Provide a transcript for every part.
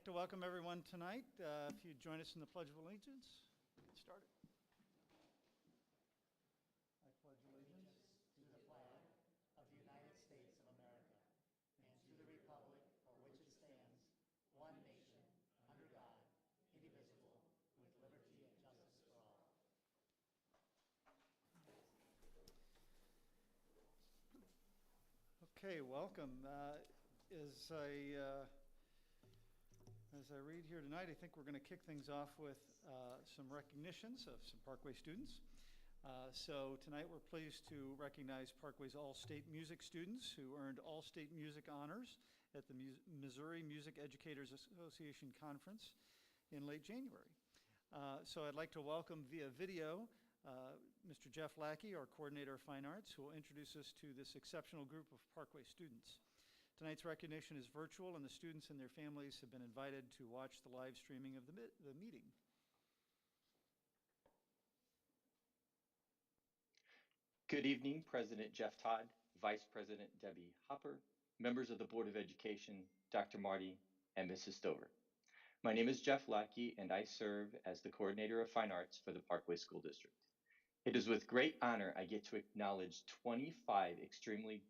like to welcome everyone tonight. If you'd join us in the Pledge of Allegiance, get started. I pledge allegiance To the flag of the United States of America and to the republic for which it stands, one nation, under God, indivisible, with liberty and justice for all. Okay, welcome. As I read here tonight, I think we're going to kick things off with some recognitions of some Parkway students. So tonight we're pleased to recognize Parkway's All-State Music students who earned All-State Music honors at the Missouri Music Educators Association Conference in late January. So I'd like to welcome via video Mr. Jeff Lackey, our Coordinator of Fine Arts, who will introduce us to this exceptional group of Parkway students. Tonight's recognition is virtual, and the students and their families have been invited to watch the live streaming of the meeting. Good evening, President Jeff Todd, Vice President Debbie Hopper, members of the Board of Education, Dr. Marty, and Mrs. Stover. My name is Jeff Lackey, and I serve as the Coordinator of Fine Arts for the Parkway School District. It is with great honor I get to acknowledge 25 extremely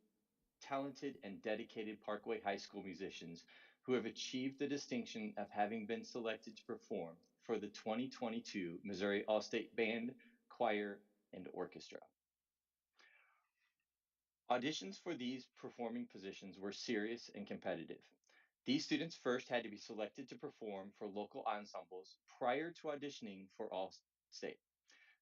talented and dedicated Parkway High School musicians who have achieved the distinction of having been selected to perform for the 2022 Missouri All-State Band, Choir, and Orchestra. Auditions for these performing positions were serious and competitive. These students first had to be selected to perform for local ensembles prior to auditioning for All-State.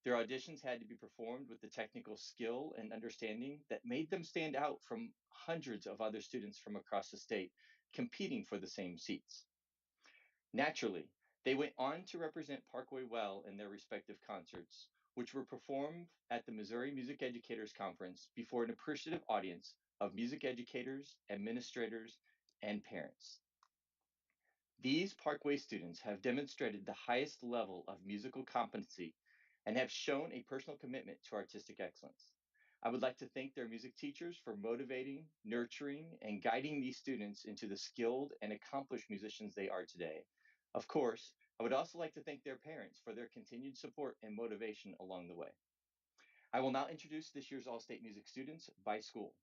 Their auditions had to be performed with the technical skill and understanding that made them stand out from hundreds of other students from across the state competing for the same seats. Naturally, they went on to represent Parkway well in their respective concerts, which were performed at the Missouri Music Educators Conference before an appreciative audience of music educators, administrators, and parents. These Parkway students have demonstrated the highest level of musical competency and have shown a personal commitment to artistic excellence. I would like to thank their music teachers for motivating, nurturing, and guiding these students into the skilled and accomplished musicians they are today. Of course, I would also like to thank their parents for their continued support and motivation along the way. I will now introduce this year's All-State Music students by school,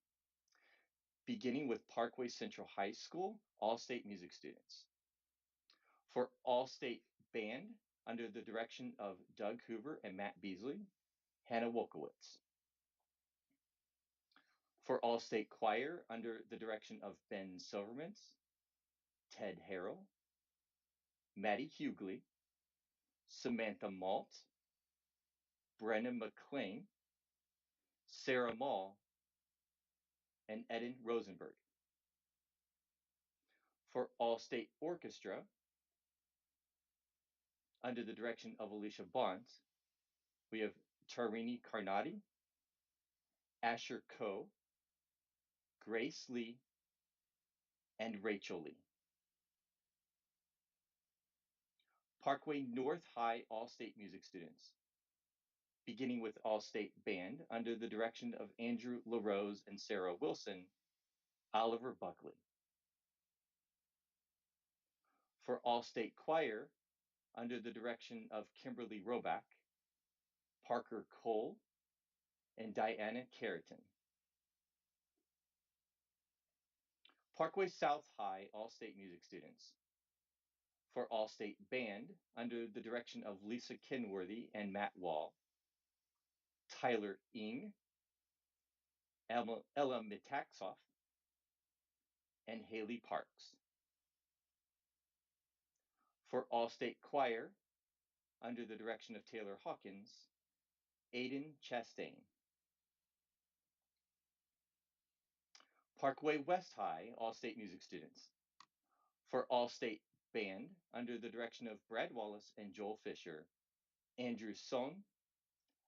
beginning with Parkway Central High School All-State Music students. For All-State Band, under the direction of Doug Hoover and Matt Beasley, Hannah Wolkowitz. For All-State Choir, under the direction of Ben Silvermans, Ted Harrell, Maddie Hughley, Samantha Malt, Brenna McClain, Sarah Mall, and Eden Rosenberg. For All-State Orchestra, under the direction of Alicia Bont, we have Tarini Carnati, Asher Coe, Grace Lee, and Rachel Lee. Parkway North High All-State Music students, beginning with All-State Band under the direction of Andrew LaRose and Sarah Wilson, Oliver Buckley. For All-State Choir, under the direction of Kimberly Roback, Parker Cole, and Diana Carrington. Parkway South High All-State Music students. For All-State Band, under the direction of Lisa Kenworthy and Matt Wall, Tyler Ing, Ella Mitaxoff, and Haley Parks. For All-State Choir, under the direction of Taylor Hawkins, Aiden Chastain. Parkway West High All-State Music students. For All-State Band, under the direction of Brad Wallace and Joel Fisher, Andrew Song,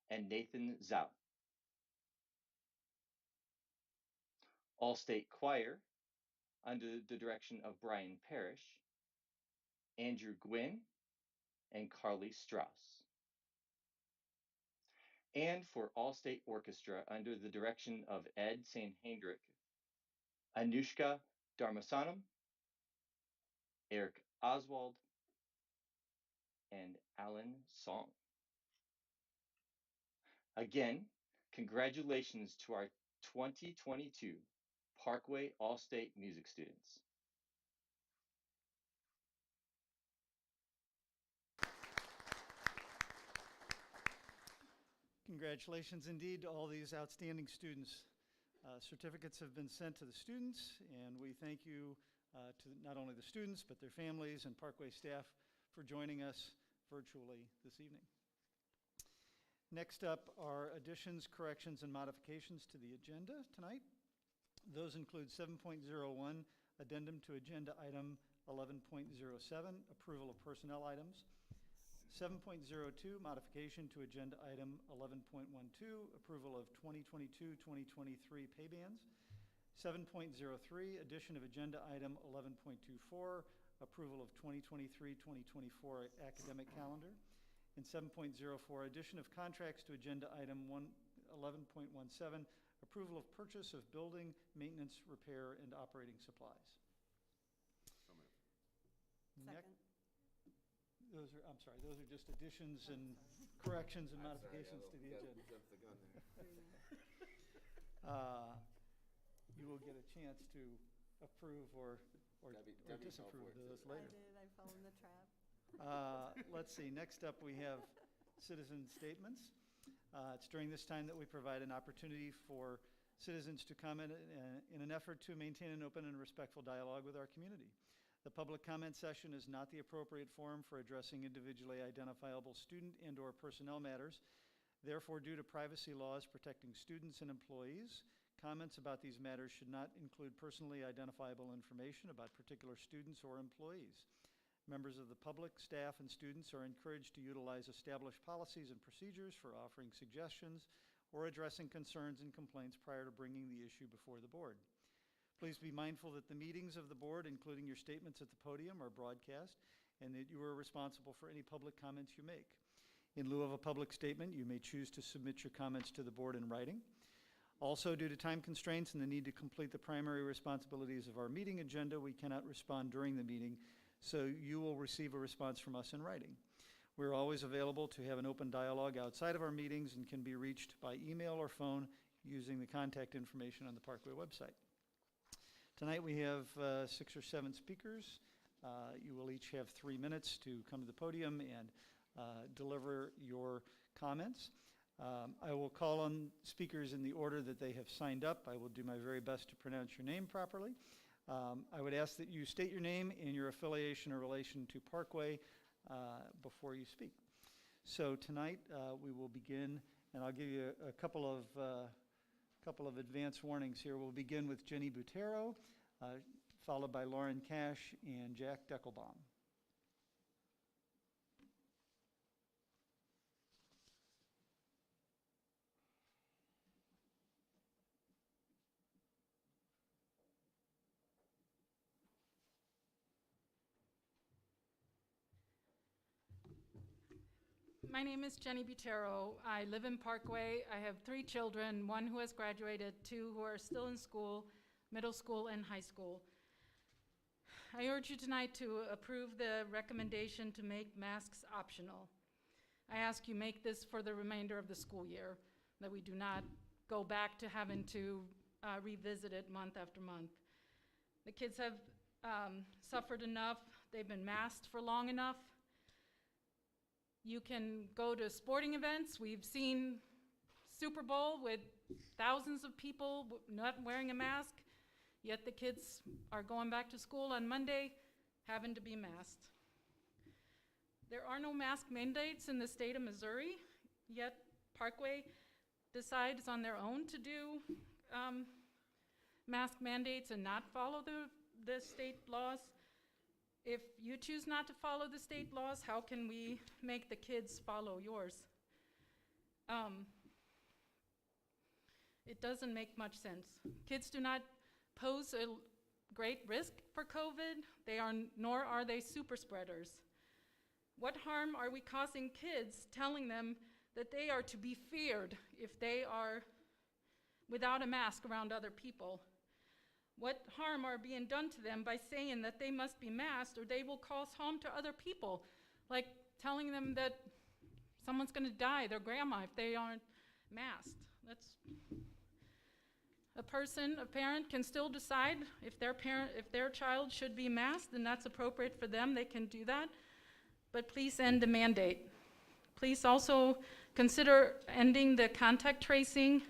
and Nathan Zhao. All-State Choir, under the direction of Brian Parrish, Andrew Gwynn, and Carly Strauss. And for All-State Orchestra, under the direction of Ed Sanhendrick, Anushka Dharmasanam, Eric Oswald, and Alan Song. Again, congratulations to our 2022 Parkway All-State Music students. Congratulations indeed to all these outstanding students. Certificates have been sent to the students, and we thank you to not only the students, but their families and Parkway staff for joining us virtually this evening. Next up are additions, corrections, and modifications to the agenda tonight. Those include 7.01, addendum to agenda item 11.07, approval of personnel items. 7.02, modification to agenda item 11.12, approval of 2022-2023 pay bands. 7.03, addition of agenda item 11.24, approval of 2023-2024 academic calendar. And 7.04, addition of contracts to agenda item 11.17, approval of purchase of building, maintenance, repair, and operating supplies. So moved. Second. Those are just additions and corrections and modifications to the agenda. Jumped the gun there. You will get a chance to approve or Debbie disapprove fell for it, those too. later. I fell in the trap. Let's see, next up we have citizen statements. It's during this time that we provide an opportunity for citizens to comment in an effort to maintain an open and respectful dialogue with our community. The public comment session is not the appropriate forum for addressing individually identifiable student and/or personnel matters. Therefore, due to privacy laws protecting students and employees, comments about these matters should not include personally identifiable information about particular students or employees. Members of the public, staff, and students are encouraged to utilize established policies and procedures for offering suggestions or addressing concerns and complaints prior to bringing the issue before the board. Please be mindful that the meetings of the board, including your statements at the podium, are broadcast and that you are responsible for any public comments you make. In lieu of a public statement, you may choose to submit your comments to the board in writing. Also, due to time constraints and the need to complete the primary responsibilities of our meeting agenda, we cannot respond during the meeting, so you will receive a response from us in writing. We're always available to have an open dialogue outside of our meetings and can be reached by email or phone using the contact information on the Parkway website. Tonight we have 6 or 7 speakers. You will each have 3 minutes to come to the podium and deliver your comments. I will call on speakers in the order that they have signed up. I will do my very best to pronounce your name properly. I would ask that you state your name and your affiliation or relation to Parkway before you speak. So tonight we will begin, and I'll give you a couple of advance warnings here. We'll begin with Jenny Butero, followed by Lauren Cash and Jack Deckelbaum. My name is Jenny Butero. I live in Parkway. I have 3 children, 1 who has graduated, 2 who are still in school, middle school and high school. I urge you tonight to approve the recommendation to make masks optional. I ask you make this for the remainder of the school year, that we do not go back to having to revisit it month after month. The kids have suffered enough. They've been masked for long enough. You can go to sporting events. We've seen Super Bowl with thousands of people not wearing a mask, yet the kids are going back to school on Monday having to be masked. There are no mask mandates in the state of Missouri, yet Parkway decides on their own to do mask mandates and not follow the state laws. If you choose not to follow the state laws, how can we make the kids follow yours? It doesn't make much sense. Kids do not pose a great risk for COVID, nor are they super spreaders. What harm are we causing kids telling them that they are to be feared if they are without a mask around other people? what harm are being done to them by saying that they must be masked or they will cause harm to other people, like telling them that someone's going to die, their grandma, if they aren't masked. That's a parent can still decide if their child should be masked, and that's appropriate for them, they can do that. But please end the mandate. Please also consider ending the contact tracing.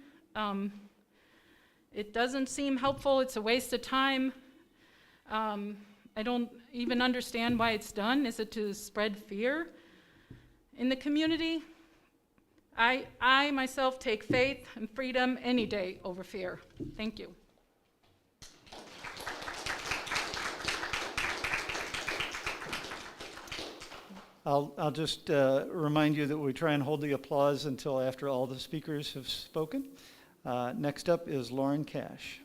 It doesn't seem helpful, it's a waste of time. I don't even understand why it's done. Is it to spread fear in the community? I myself take faith and freedom any day over fear. Thank you. I'll just remind you that we try and hold the applause until after all the speakers have spoken. Next up is Lauren Cash.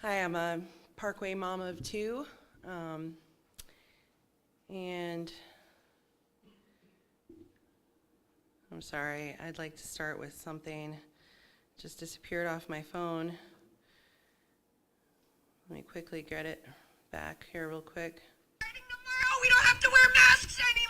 Hi, I'm a Parkway mom of two, and I'm sorry, I'd like to start with something just disappeared off my phone. Let me quickly get it back here real quick. Starting tomorrow, we don't have to wear masks anymore!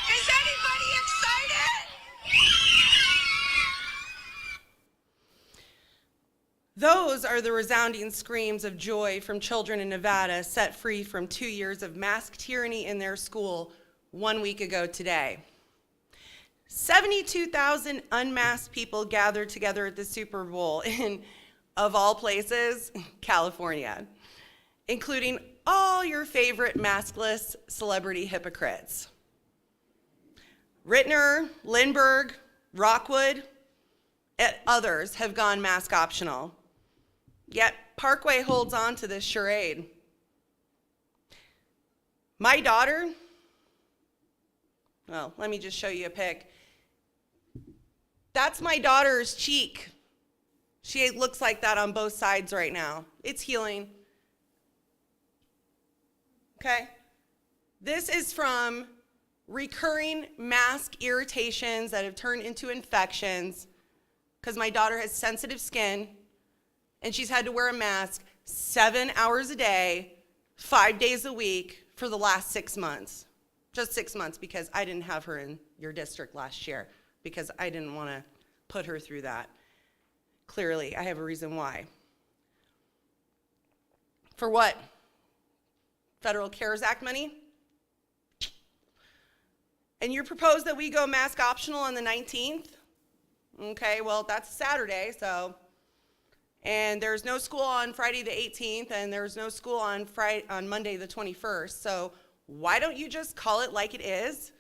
Is anybody excited? Those are the resounding screams of joy from children in Nevada set free from 2 years of mask tyranny in their school 1 week ago today. 72,000 unmasked people gathered together at the Super Bowl in, of all places, California, including all your favorite maskless celebrity hypocrites. Rittner, Lindbergh, Rockwood, and others have gone mask optional. Yet Parkway holds on to this charade. My daughter, well, let me just show you a pic. That's my daughter's cheek. She looks like that on both sides right now. It's healing. Okay? This is from recurring mask irritations that have turned into infections because my daughter has sensitive skin and she's had to wear a mask 7 hours a day, 5 days a week for the last 6 months. Just 6 months, because I didn't have her in your district last year because I didn't want to put her through that. Clearly, I have a reason why. For what? Federal CARES Act money? And you propose that we go mask optional on the 19th? Okay, well, that's Saturday, so. And there's no school on Friday the 18th, and there's no school on Monday the 21st. So why don't you just call it like it is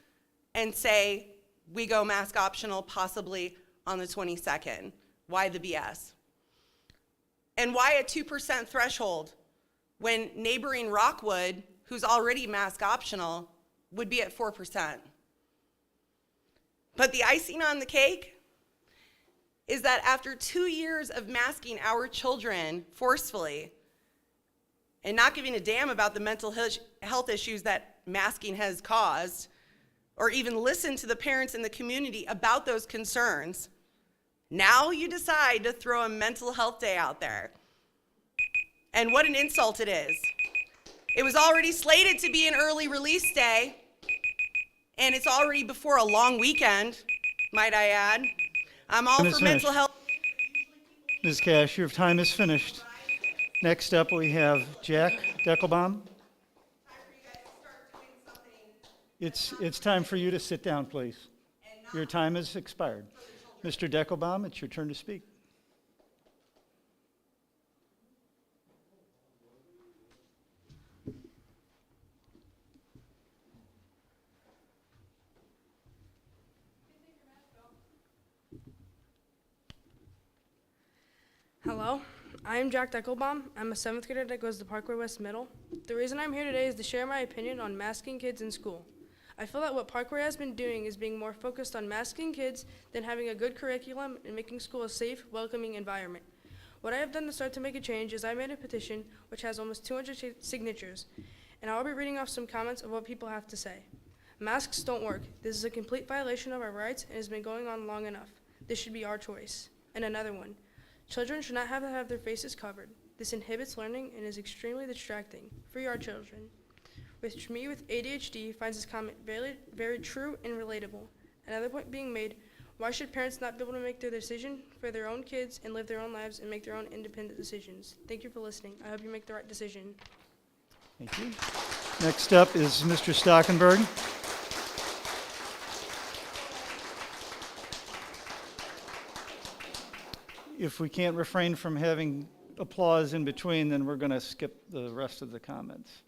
and say we go mask optional possibly on the 22nd? Why the BS? And why a 2% threshold when neighboring Rockwood, who's already mask optional, would be at 4%? But the icing on the cake is that after 2 years of masking our children forcefully and not giving a damn about the mental health issues that masking has caused, or even listen to the parents in the community about those concerns, now you decide to throw a mental health day out there. And what an insult it is. It was already slated to be an early release day, and it's already before a long weekend, might I add. I'm all for mental health. Ms. Cash, your time is finished. Next up, we have Jack Deckelbaum. It's time for you to sit down, please. Your time has expired. Mr. Deckelbaum, it's your turn to speak. Hello, I am Jack Deckelbaum. I'm a 7th grader that goes to Parkway West Middle. The reason I'm here today is to share my opinion on masking kids in school. I feel that what Parkway has been doing is being more focused on masking kids than having a good curriculum and making school a safe, welcoming environment. What I have done to start to make a change is I made a petition which has almost 200 signatures, and I'll be reading off some comments of what people have to say. Masks don't work. This is a complete violation of our rights and has been going on long enough. This should be our choice. And another one. Children should not have to have their faces covered. This inhibits learning and is extremely distracting. Free our children. Which me with ADHD finds this comment very, very true and relatable. Another point being made, why should parents not be able to make their decision for their own kids and live their own lives and make their own independent decisions? Thank you for listening. I hope you make the right decision. Thank you. Next up is Mr. Stockenberg. If we can't refrain from having applause in between, then we're going to skip the rest of the comments.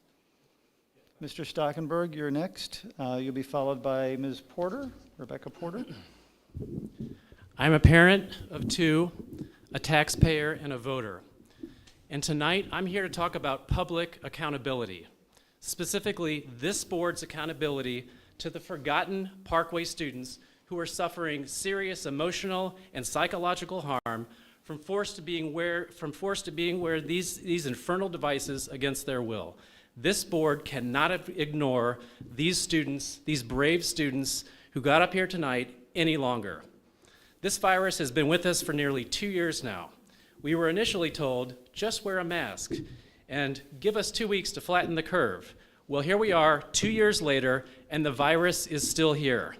Mr. Stockenberg, you're next. You'll be followed by Ms. Porter, Rebecca Porter. I'm a parent of two, a taxpayer, and a voter. And tonight, I'm here to talk about public accountability, specifically this board's accountability to the forgotten Parkway students who are suffering serious emotional and psychological harm from forced to being wear these infernal devices against their will. This board cannot ignore these students, these brave students who got up here tonight any longer. This virus has been with us for nearly 2 years now. We were initially told, just wear a mask and give us 2 weeks to flatten the curve. Well, here we are 2 years later, and the virus is still here.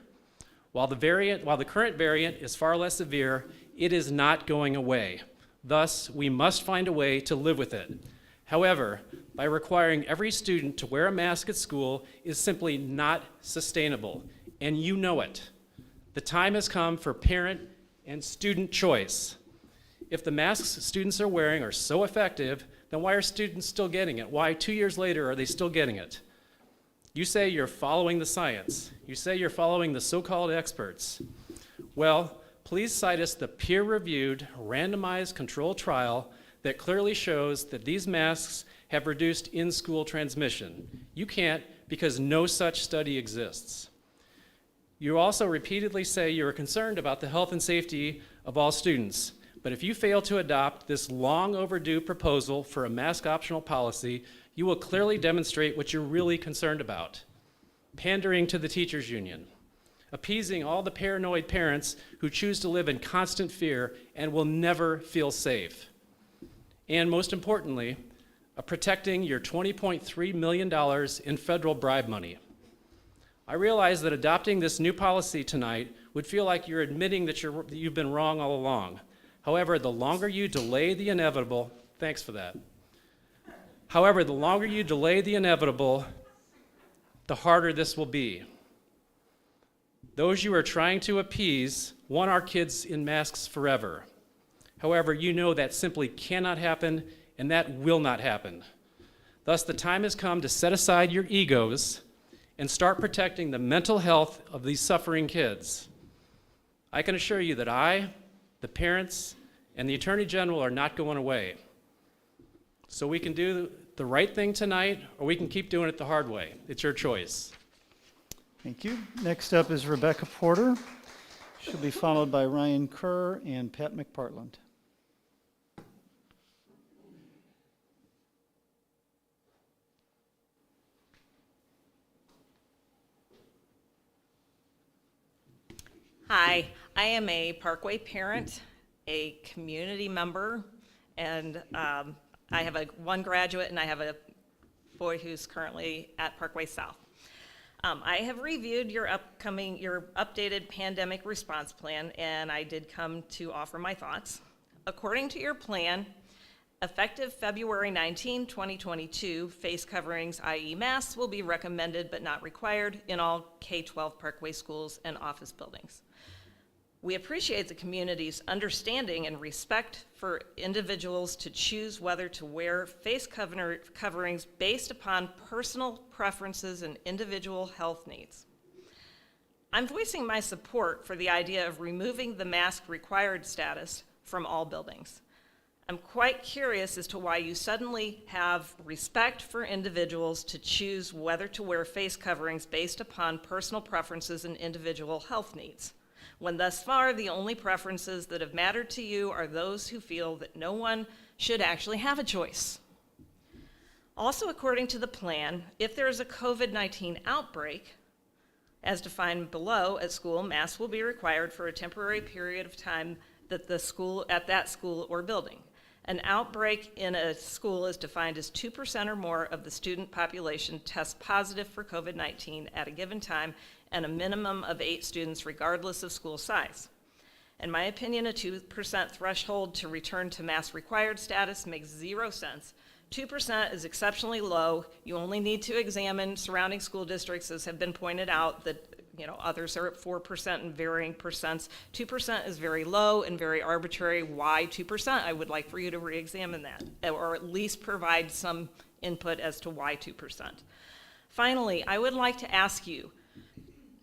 While the current variant is far less severe, it is not going away. Thus, we must find a way to live with it. However, by requiring every student to wear a mask at school is simply not sustainable, and you know it. The time has come for parent and student choice. If the masks students are wearing are so effective, then why are students still getting it? Why 2 years later are they still getting it? You say you're following the science. You say you're following the so-called experts. Well, please cite us the peer-reviewed, randomized control trial that clearly shows that these masks have reduced in-school transmission. You can't because no such study exists. You also repeatedly say you're concerned about the health and safety of all students. But if you fail to adopt this long overdue proposal for a mask optional policy, you will clearly demonstrate what you're really concerned about: pandering to the teachers' union, appeasing all the paranoid parents who choose to live in constant fear and will never feel safe, and most importantly, protecting your $20.3 million in federal bribe money. I realize that adopting this new policy tonight would feel like you're admitting that you've been wrong all along. However, the longer you delay the inevitable, thanks for that. However, the longer you delay the inevitable, the harder this will be. Those you are trying to appease want our kids in masks forever. However, you know that simply cannot happen, and that will not happen. Thus, the time has come to set aside your egos and start protecting the mental health of these suffering kids. I can assure you that I, the parents, and the Attorney General are not going away. So we can do the right thing tonight, or we can keep doing it the hard way. It's your choice. Thank you. Next up is Rebecca Porter. She'll be followed by Ryan Kerr and Pat McPartland. Hi, I am a Parkway parent, a community member, and I have one graduate and I have a boy who's currently at Parkway South. I have reviewed your updated pandemic response plan, and I did come to offer my thoughts. According to your plan, effective February 19, 2022, face coverings, i.e. masks, will be recommended but not required in all K-12 Parkway schools and office buildings. We appreciate the community's understanding and respect for individuals to choose whether to wear face coverings based upon personal preferences and individual health needs. I'm voicing my support for the idea of removing the mask required status from all buildings. I'm quite curious as to why you suddenly have respect for individuals to choose whether to wear face coverings based upon personal preferences and individual health needs, when thus far the only preferences that have mattered to you are those who feel that no one should actually have a choice. Also, according to the plan, if there is a COVID-19 outbreak, as defined below at school, masks will be required for a temporary period of time at that school or building. An outbreak in a school is defined as 2% or more of the student population tests positive for COVID-19 at a given time, and a minimum of 8 students regardless of school size. In my opinion, a 2% threshold to return to mask required status makes 0 sense. 2% is exceptionally low. You only need to examine surrounding school districts, as have been pointed out, that others are at 4% and varying percents. 2% is very low and very arbitrary. Why 2%? I would like for you to re-examine that, or at least provide some input as to why 2%. Finally, I would like to ask you,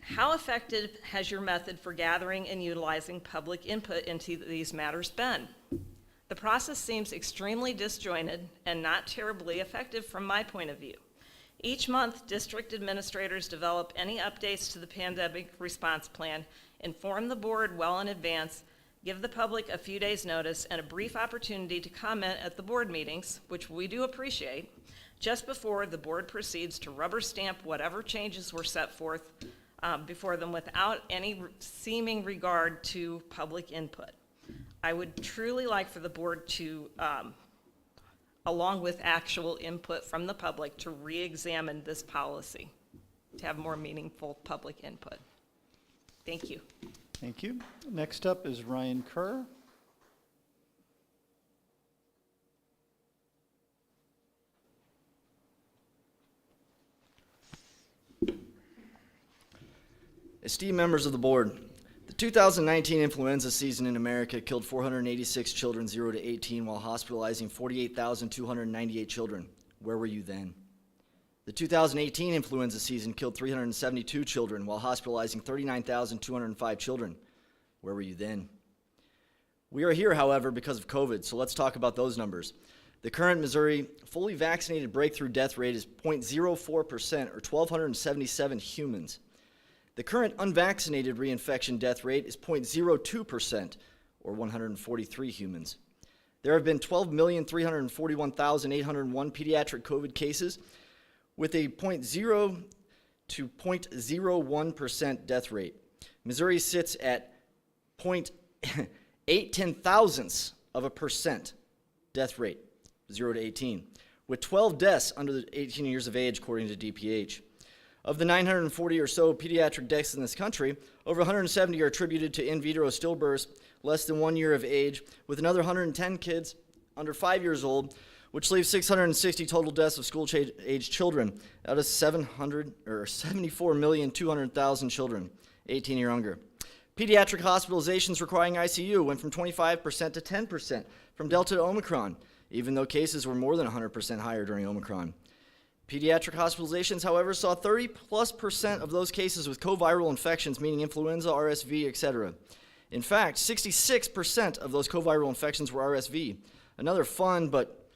how effective has your method for gathering and utilizing public input into these matters been? The process seems extremely disjointed and not terribly effective from my point of view. Each month, district administrators develop any updates to the pandemic response plan, inform the board well in advance, give the public a few days' notice and a brief opportunity to comment at the board meetings, which we do appreciate, just before the board proceeds to rubber stamp whatever changes were set forth before them without any seeming regard to public input. I would truly like for the board to, along with actual input from the public, to re-examine this policy, to have more meaningful public input. Thank you. Thank you. Next up is Ryan Kerr. Esteemed members of the board, the 2019 influenza season in America killed 486 children 0 to 18 while hospitalizing 48,298 children. Where were you then? The 2018 influenza season killed 372 children while hospitalizing 39,205 children. Where were you then? We are here, however, because of COVID, so let's talk about those numbers. The current Missouri fully vaccinated breakthrough death rate is 0.04%, or 1,277 humans. The current unvaccinated reinfection death rate is 0.02%, or 143 humans. There have been 12,341,801 pediatric COVID cases, with a 0.0 to 0.01% death rate. Missouri sits at 0.8 of a percent death rate, 0 to 18, with 12 deaths under 18 years of age, according to DPH. Of the 940 or so pediatric deaths in this country, over 170 are attributed to in vitro stillbirths less than 1 year of age, with another 110 kids under 5 years old, which leaves 660 total deaths of school-age children out of 74,200,000 children, 18 or younger. Pediatric hospitalizations requiring ICU went from 25% to 10% from Delta to Omicron, even though cases were more than 100% higher during Omicron. Pediatric hospitalizations, however, saw 30+% of those cases with coviral infections, meaning influenza, RSV, etc. In fact, 66% of those coviral infections were RSV. Another fun but,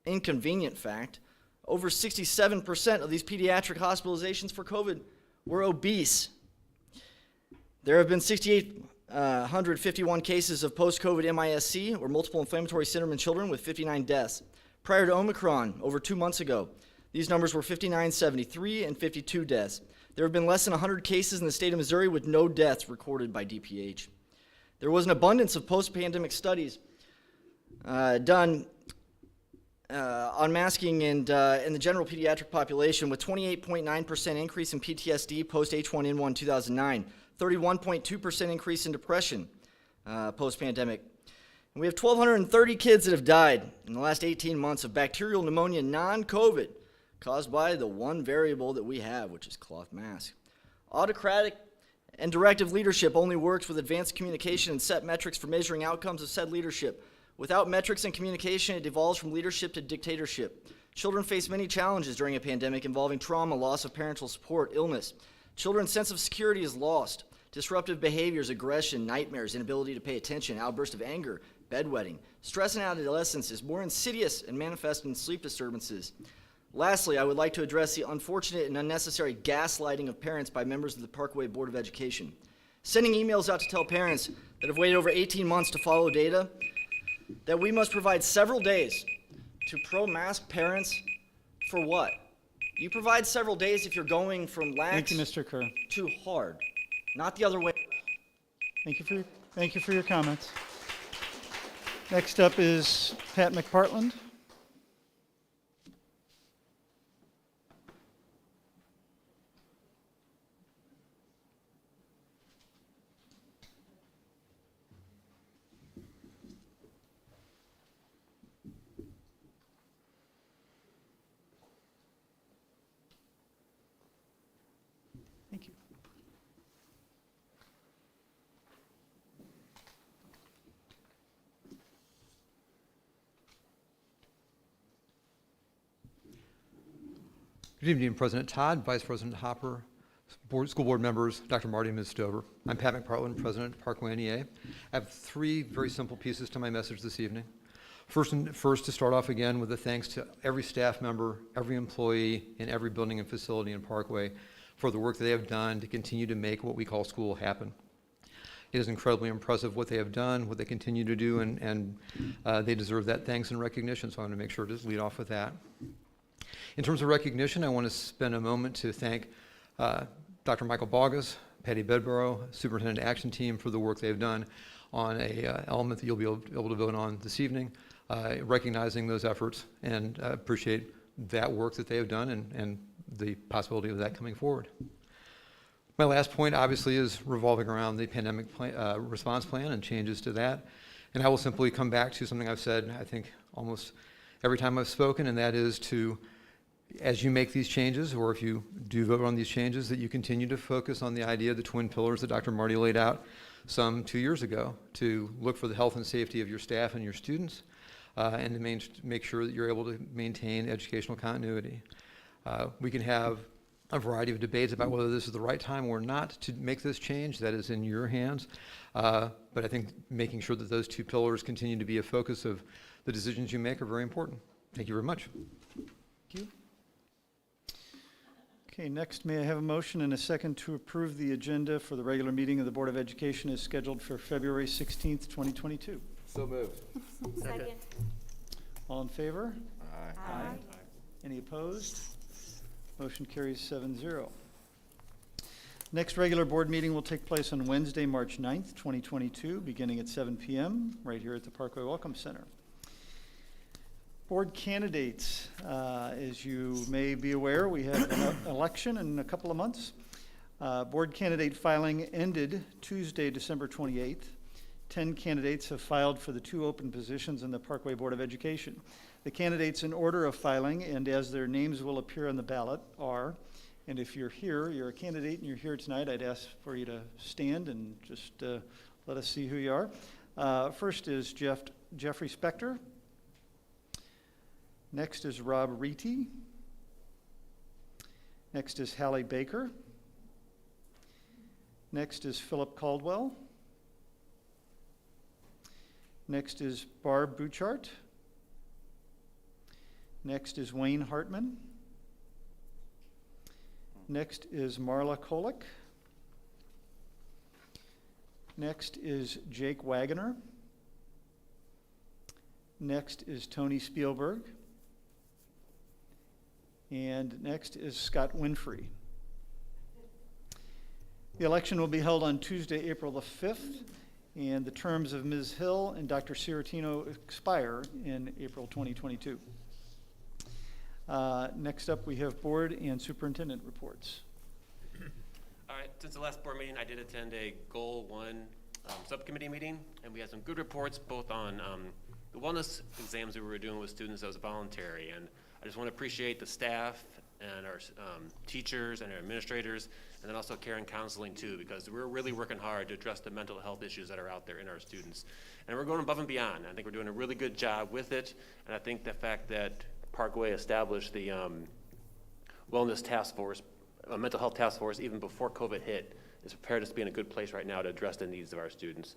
inconvenient fact, over 67% of these pediatric hospitalizations for COVID were obese. There have been 6,851 cases of post-COVID MIS-C, or multiple inflammatory syndrome in children, with 59 deaths. Prior to Omicron, over 2 months ago, these numbers were 59, 73, and 52 deaths. There have been less than 100 cases in the state of Missouri with no deaths recorded by DPH. There was an abundance of post-pandemic studies done on masking and in the general pediatric population, with 28.9% increase in PTSD post-H1N1 2009, 31.2% increase in depression post-pandemic. And we have 1,230 kids that have died in the last 18 months of bacterial pneumonia non-COVID, caused by the one variable that we have, which is cloth mask. Autocratic and directive leadership only works with advanced communication and set metrics for measuring outcomes of said leadership. Without metrics and communication, it devolves from leadership to dictatorship. Children face many challenges during a pandemic involving trauma, loss of parental support, illness. Children's sense of security is lost. Disruptive behaviors, aggression, nightmares, inability to pay attention, outbursts of anger, bedwetting. Stress in adolescence is more insidious and manifest in sleep disturbances. Lastly, I would like to address the unfortunate and unnecessary gaslighting of parents by members of the Parkway Board of Education. Sending emails out to tell parents that have waited over 18 months to follow data that we must provide several days to pro-mask parents for what? You provide several days if you're going from lax Thank you, Mr. Kerr. to hard, not the other way. Thank you for your comments. Next up is Pat McPartland. Thank you. Good evening, President Todd, Vice President Hopper, school board members, Dr. Marty and Ms. Stover. I'm Pat McPartland, President of Parkway NEA. I have three very simple pieces to my message this evening. First, to start off again with a thanks to every staff member, every employee in every building and facility in Parkway for the work that they have done to continue to make what we call school happen. It is incredibly impressive what they have done, what they continue to do, and they deserve that thanks and recognition, so I'm going to make sure to lead off with that. In terms of recognition, I want to spend a moment to thank Dr. Michael Bogus, Patty Bedborough, Superintendent Action Team for the work they've done on a element that you'll be able to vote on this evening, recognizing those efforts, and appreciate that work that they have done and the possibility of that coming forward. My last point obviously is revolving around the pandemic response plan and changes to that. And I will simply come back to something I've said, I think, almost every time I've spoken, and that is to, as you make these changes, or if you do vote on these changes, that you continue to focus on the idea of the twin pillars that Dr. Marty laid out some 2 years ago, to look for the health and safety of your staff and your students, and to make sure that you're able to maintain educational continuity. We can have a variety of debates about whether this is the right time or not to make this change. That is in your hands. But I think making sure that those two pillars continue to be a focus of the decisions you make are very important. Thank you very much. Thank you. Okay, next, may I have a motion and a second to approve the agenda for the regular meeting of the Board of Education as scheduled for February 16th, 2022? So moved. Second. All in favor? Aye. Any opposed? Motion carries 7-0. Next regular board meeting will take place on Wednesday, March 9th, 2022, beginning at 7 p.m. right here at the Parkway Welcome Center. Board candidates, as you may be aware, we have an election in a couple of months. Board candidate filing ended Tuesday, December 28th. 10 candidates have filed for the 2 open positions in the Parkway Board of Education. The candidates in order of filing and as their names will appear on the ballot are, and if you're here, you're a candidate and you're here tonight, I'd ask for you to stand and just let us see who you are. First is Jeffrey Spector. Next is Rob Reety. Next is Hallie Baker. Next is Philip Caldwell. Next is Barb Bouchart. Next is Wayne Hartman. Next is Marla Kolick. Next is Jake Wagoner. Next is Tony Spielberg. And next is Scott Winfrey. The election will be held on Tuesday, April the 5th, and the terms of Ms. Hill and Dr. Ciratino expire in April 2022. Next up, we have board and superintendent reports. All right, since the last board meeting, I did attend a Goal 1 subcommittee meeting, and we had some good reports both on the wellness exams that we were doing with students that was voluntary. And I just want to appreciate the staff and our teachers and our administrators, and then also care and counseling too, because we're really working hard to address the mental health issues that are out there in our students. And we're going above and beyond. I think we're doing a really good job with it, and I think the fact that Parkway established the wellness task force, mental health task force, even before COVID hit, is prepared to be in a good place right now to address the needs of our students.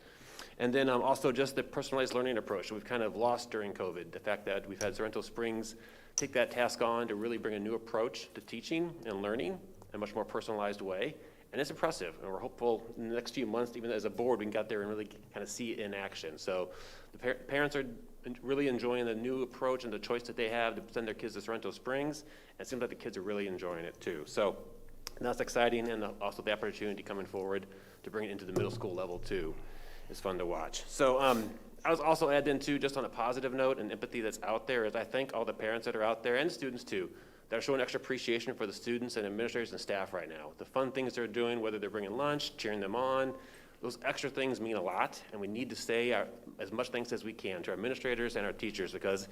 And then also just the personalized learning approach we've kind of lost during COVID. The fact that we've had Sorrento Springs take that task on to really bring a new approach to teaching and learning in a much more personalized way. And it's impressive, and we're hopeful in the next few months, even as a board, we can get out there and really kind of see it in action. So the parents are really enjoying the new approach and the choice that they have to send their kids to Sorrento Springs. And it seems like the kids are really enjoying it too. So that's exciting, and also the opportunity coming forward to bring it into the middle school level too is fun to watch. So I was also add in too, just on a positive note and empathy that's out there, is I thank all the parents that are out there and students too that are showing extra appreciation for the students and administrators and staff right now. The fun things they're doing, whether they're bringing lunch, cheering them on, those extra things mean a lot, and we need to say as much thanks as we can to our administrators and our teachers, because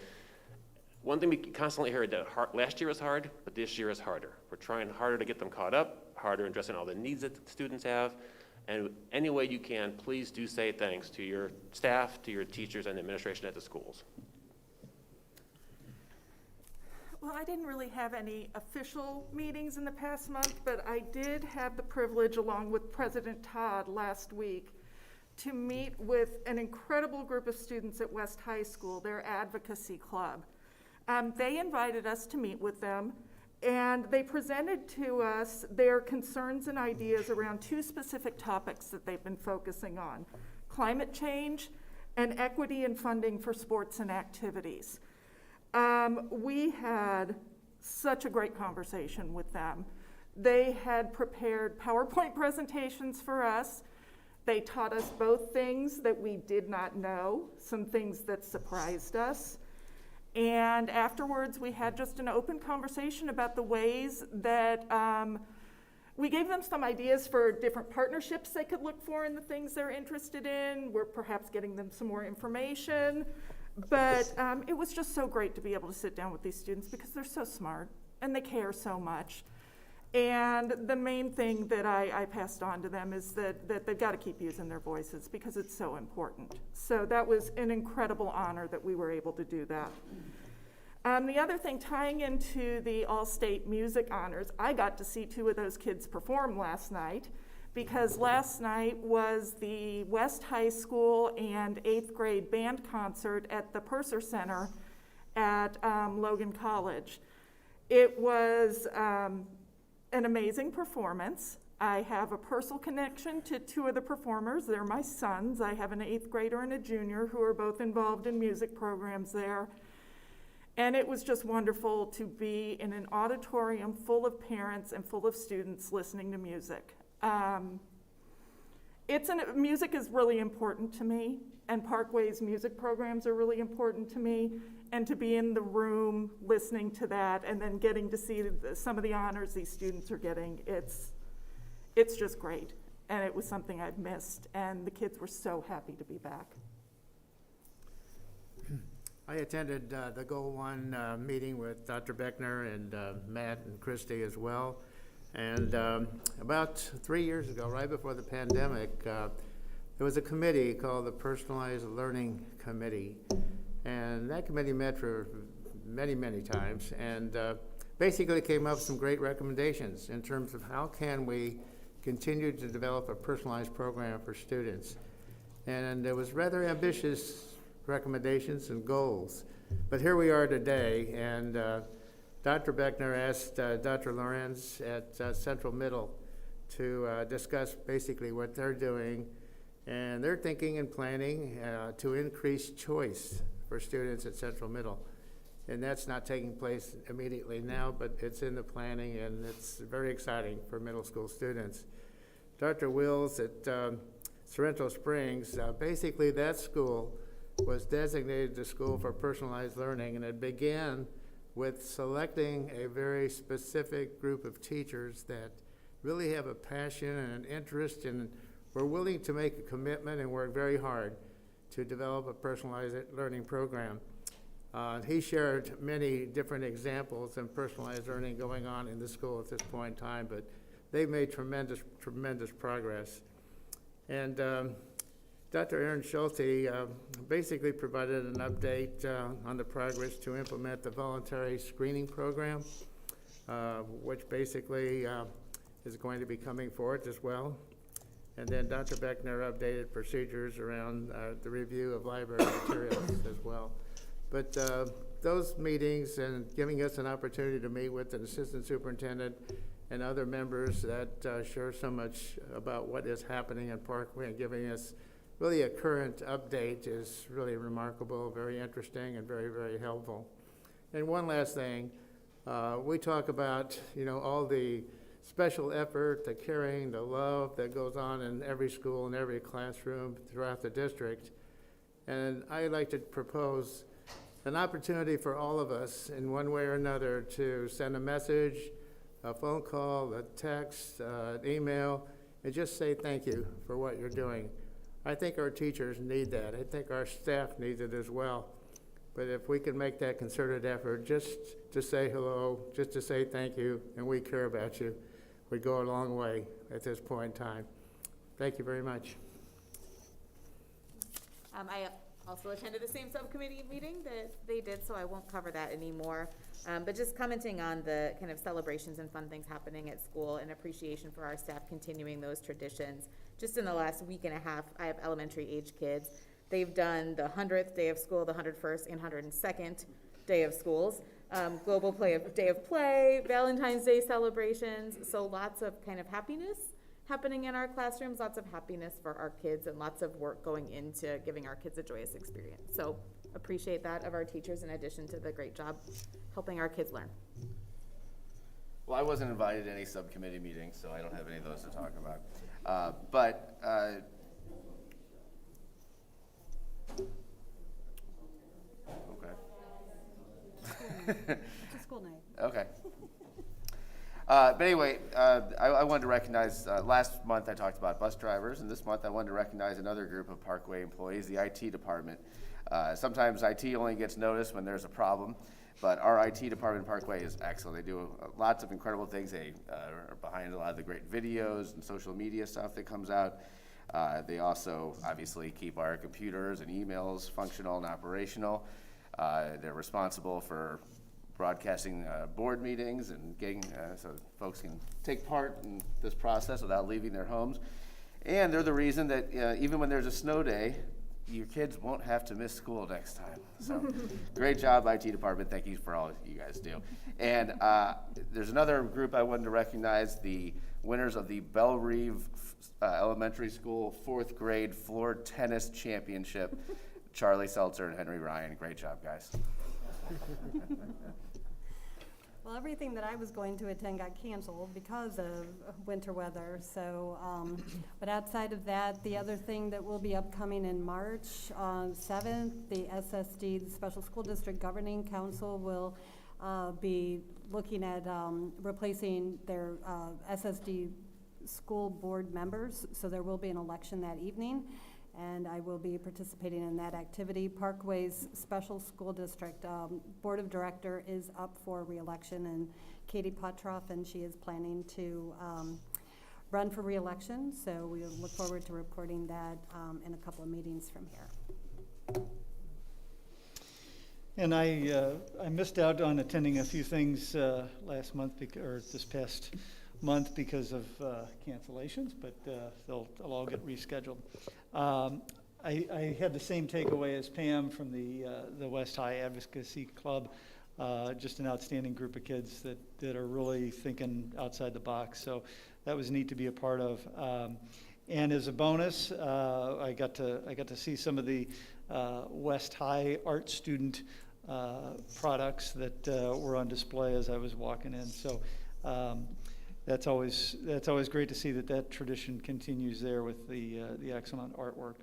one thing we constantly heard that last year was hard, but this year is harder. We're trying harder to get them caught up, harder addressing all the needs that the students have, and any way you can, please do say thanks to your staff, to your teachers, and the administration at the schools. Well, I didn't really have any official meetings in the past month, but I did have the privilege, along with President Todd last week, to meet with an incredible group of students at West High School, their advocacy club. They invited us to meet with them, and they presented to us their concerns and ideas around two specific topics that they've been focusing on: climate change and equity in funding for sports and activities. We had such a great conversation with them. They had prepared PowerPoint presentations for us. They taught us both things that we did not know, some things that surprised us. And afterwards, we had just an open conversation about the ways that we gave them some ideas for different partnerships they could look for in the things they're interested in. We're perhaps getting them some more information. But it was just so great to be able to sit down with these students because they're so smart and they care so much. And the main thing that I passed on to them is that they've got to keep using their voices because it's so important. So that was an incredible honor that we were able to do that. The other thing, tying into the All-State Music Honors, I got to see two of those kids perform last night, because last night was the West High School and 8th grade band concert at the Purser Center at Logan College. It was an amazing performance. I have a personal connection to two of the performers. They're my sons. I have an 8th grader and a junior who are both involved in music programs there. And it was just wonderful to be in an auditorium full of parents and full of students listening to music. Music is really important to me, and Parkway's music programs are really important to me, and to be in the room listening to that and then getting to see some of the honors these students are getting, it's just great. And it was something I've missed, and the kids were so happy to be back. I attended the Goal One meeting with Dr. Beckner and Matt and Christy as well. And about 3 years ago, right before the pandemic, there was a committee called the Personalized Learning Committee. And that committee met for many, many times and basically came up with some great recommendations in terms of how can we continue to develop a personalized program for students. And there was rather ambitious recommendations and goals. But here we are today, and Dr. Beckner asked Dr. Lorenz at Central Middle to discuss basically what they're doing, and they're thinking and planning to increase choice for students at Central Middle. And that's not taking place immediately now, but it's in the planning, and it's very exciting for middle school students. Dr. Wills at Sorrento Springs, basically that school was designated the school for personalized learning, and it began with selecting a very specific group of teachers that really have a passion and an interest and were willing to make a commitment and work very hard to develop a personalized learning program. He shared many different examples of personalized learning going on in the school at this point in time, but they've made tremendous, tremendous progress. And Dr. Aaron Schulte basically provided an update on the progress to implement the voluntary screening program, which basically is going to be coming forward as well. And then Dr. Beckner updated procedures around the review of library materials as well. But those meetings and giving us an opportunity to meet with an assistant superintendent and other members that share so much about what is happening in Parkway and giving us really a current update is really remarkable, very interesting, and very, very helpful. And one last thing, we talk about, all the special effort, the caring, the love that goes on in every school and every classroom throughout the district. And I'd like to propose an opportunity for all of us in one way or another to send a message, a phone call, a text, an email, and just say thank you for what you're doing. I think our teachers need that. I think our staff needs it as well. But if we can make that concerted effort just to say hello, just to say thank you, and we care about you, would go a long way at this point in time. Thank you very much. I also attended the same subcommittee meeting that they did, so I won't cover that anymore. But just commenting on the kind of celebrations and fun things happening at school and appreciation for our staff continuing those traditions. Just in the last week and a half, I have elementary age kids. They've done the 100th day of school, the 101st and 102nd day of schools, global day of play, Valentine's Day celebrations. So lots of kind of happiness happening in our classrooms, lots of happiness for our kids, and lots of work going into giving our kids a joyous experience. So appreciate that of our teachers in addition to the great job helping our kids learn. Well, I wasn't invited to any subcommittee meetings, so I don't have any of those to talk about. It's a school night. Okay. But anyway, I wanted to recognize, last month I talked about bus drivers, and this month I wanted to recognize another group of Parkway employees, the IT department. Sometimes IT only gets noticed when there's a problem, but our IT department in Parkway is excellent. They do lots of incredible things. They are behind a lot of the great videos and social media stuff that comes out. They also obviously keep our computers and emails functional and operational. They're responsible for broadcasting board meetings and getting so folks can take part in this process without leaving their homes. And they're the reason that even when there's a snow day, your kids won't have to miss school next time. So great job, IT department. Thank you for all you guys do. And there's another group I wanted to recognize, the winners of the Belle Reve Elementary School 4th grade floor tennis championship, Charlie Seltzer and Henry Ryan. Great job, guys. Well, everything that I was going to attend got canceled because of winter weather. So, but outside of that, the other thing that will be upcoming in March 7th, the SSD, the Special School District Governing Council, will be looking at replacing their SSD school board members. So there will be an election that evening, and I will be participating in that activity. Parkway's Special School District Board of Director is up for re-election, and Katie Potroff, and she is planning to run for re-election. So we look forward to reporting that in a couple of meetings from here. And I missed out on attending a few things last month, or this past month, because of cancellations, but they'll all get rescheduled. I had the same takeaway as Pam from the West High Advocacy Club. Just an outstanding group of kids that are really thinking outside the box. So that was neat to be a part of. And as a bonus, I got to see some of the West High art student products that were on display as I was walking in. So that's always great to see that tradition continues there with the excellent artwork.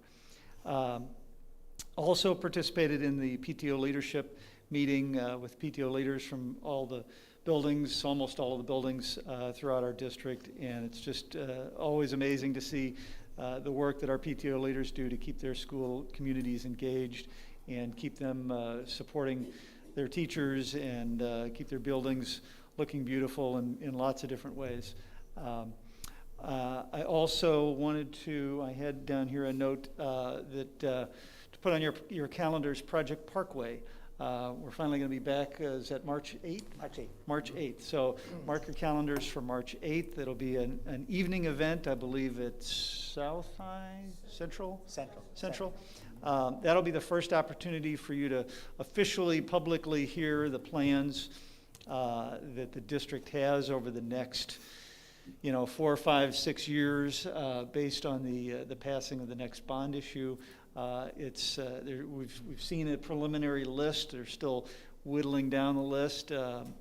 Also participated in the PTO leadership meeting with PTO leaders from all the buildings, almost all of the buildings throughout our district, and it's just always amazing to see the work that our PTO leaders do to keep their school communities engaged and keep them supporting their teachers and keep their buildings looking beautiful in lots of different ways. I also I had down here a note that to put on your calendars, Project Parkway. We're finally going to be back, is that March 8th? March 8th. March 8th. So mark your calendars for March 8th. It'll be an evening event. I believe it's South High, Central? Central. That'll be the first opportunity for you to officially, publicly hear the plans that the district has over the next 4, 5, 6 years, based on the passing of the next bond issue. We've seen a preliminary list. They're still whittling down the list,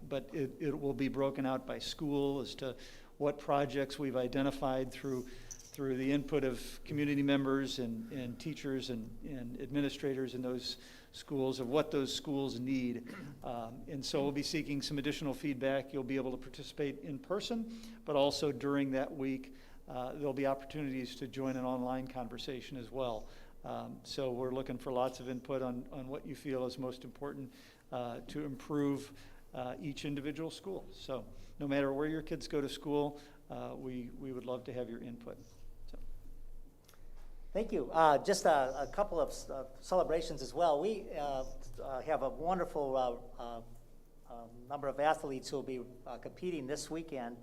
but it will be broken out by school as to what projects we've identified through the input of community members and teachers and administrators in those schools, of what those schools need. And so we'll be seeking some additional feedback. You'll be able to participate in person, but also during that week, there'll be opportunities to join an online conversation as well. So we're looking for lots of input on what you feel is most important to improve each individual school. So no matter where your kids go to school, we would love to have your input. So. Thank you. Just a couple of celebrations as well. We have a wonderful number of athletes who will be competing this weekend.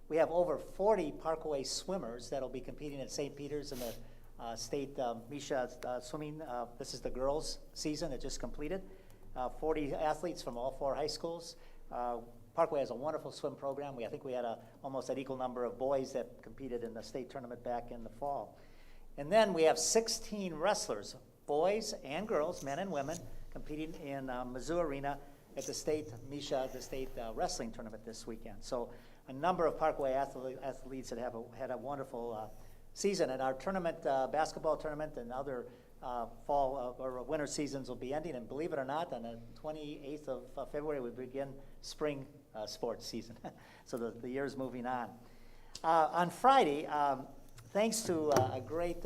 We have over 40 Parkway swimmers that will be competing at St. Peter's in the state Misha swimming. This is the girls' season that just completed. 40 athletes from all 4 high schools. Parkway has a wonderful swim program. I think we had almost an equal number of boys that competed in the state tournament back in the fall. And then we have 16 wrestlers, boys and girls, men and women, competing in Mizzou Arena at the state Misha, the state wrestling tournament this weekend. So a number of Parkway athletes that have had a wonderful season. And our tournament, basketball tournament and other fall or winter seasons will be ending. And believe it or not, on the 28th of February, we begin spring sports season. So the year's moving on. On Friday, thanks to a great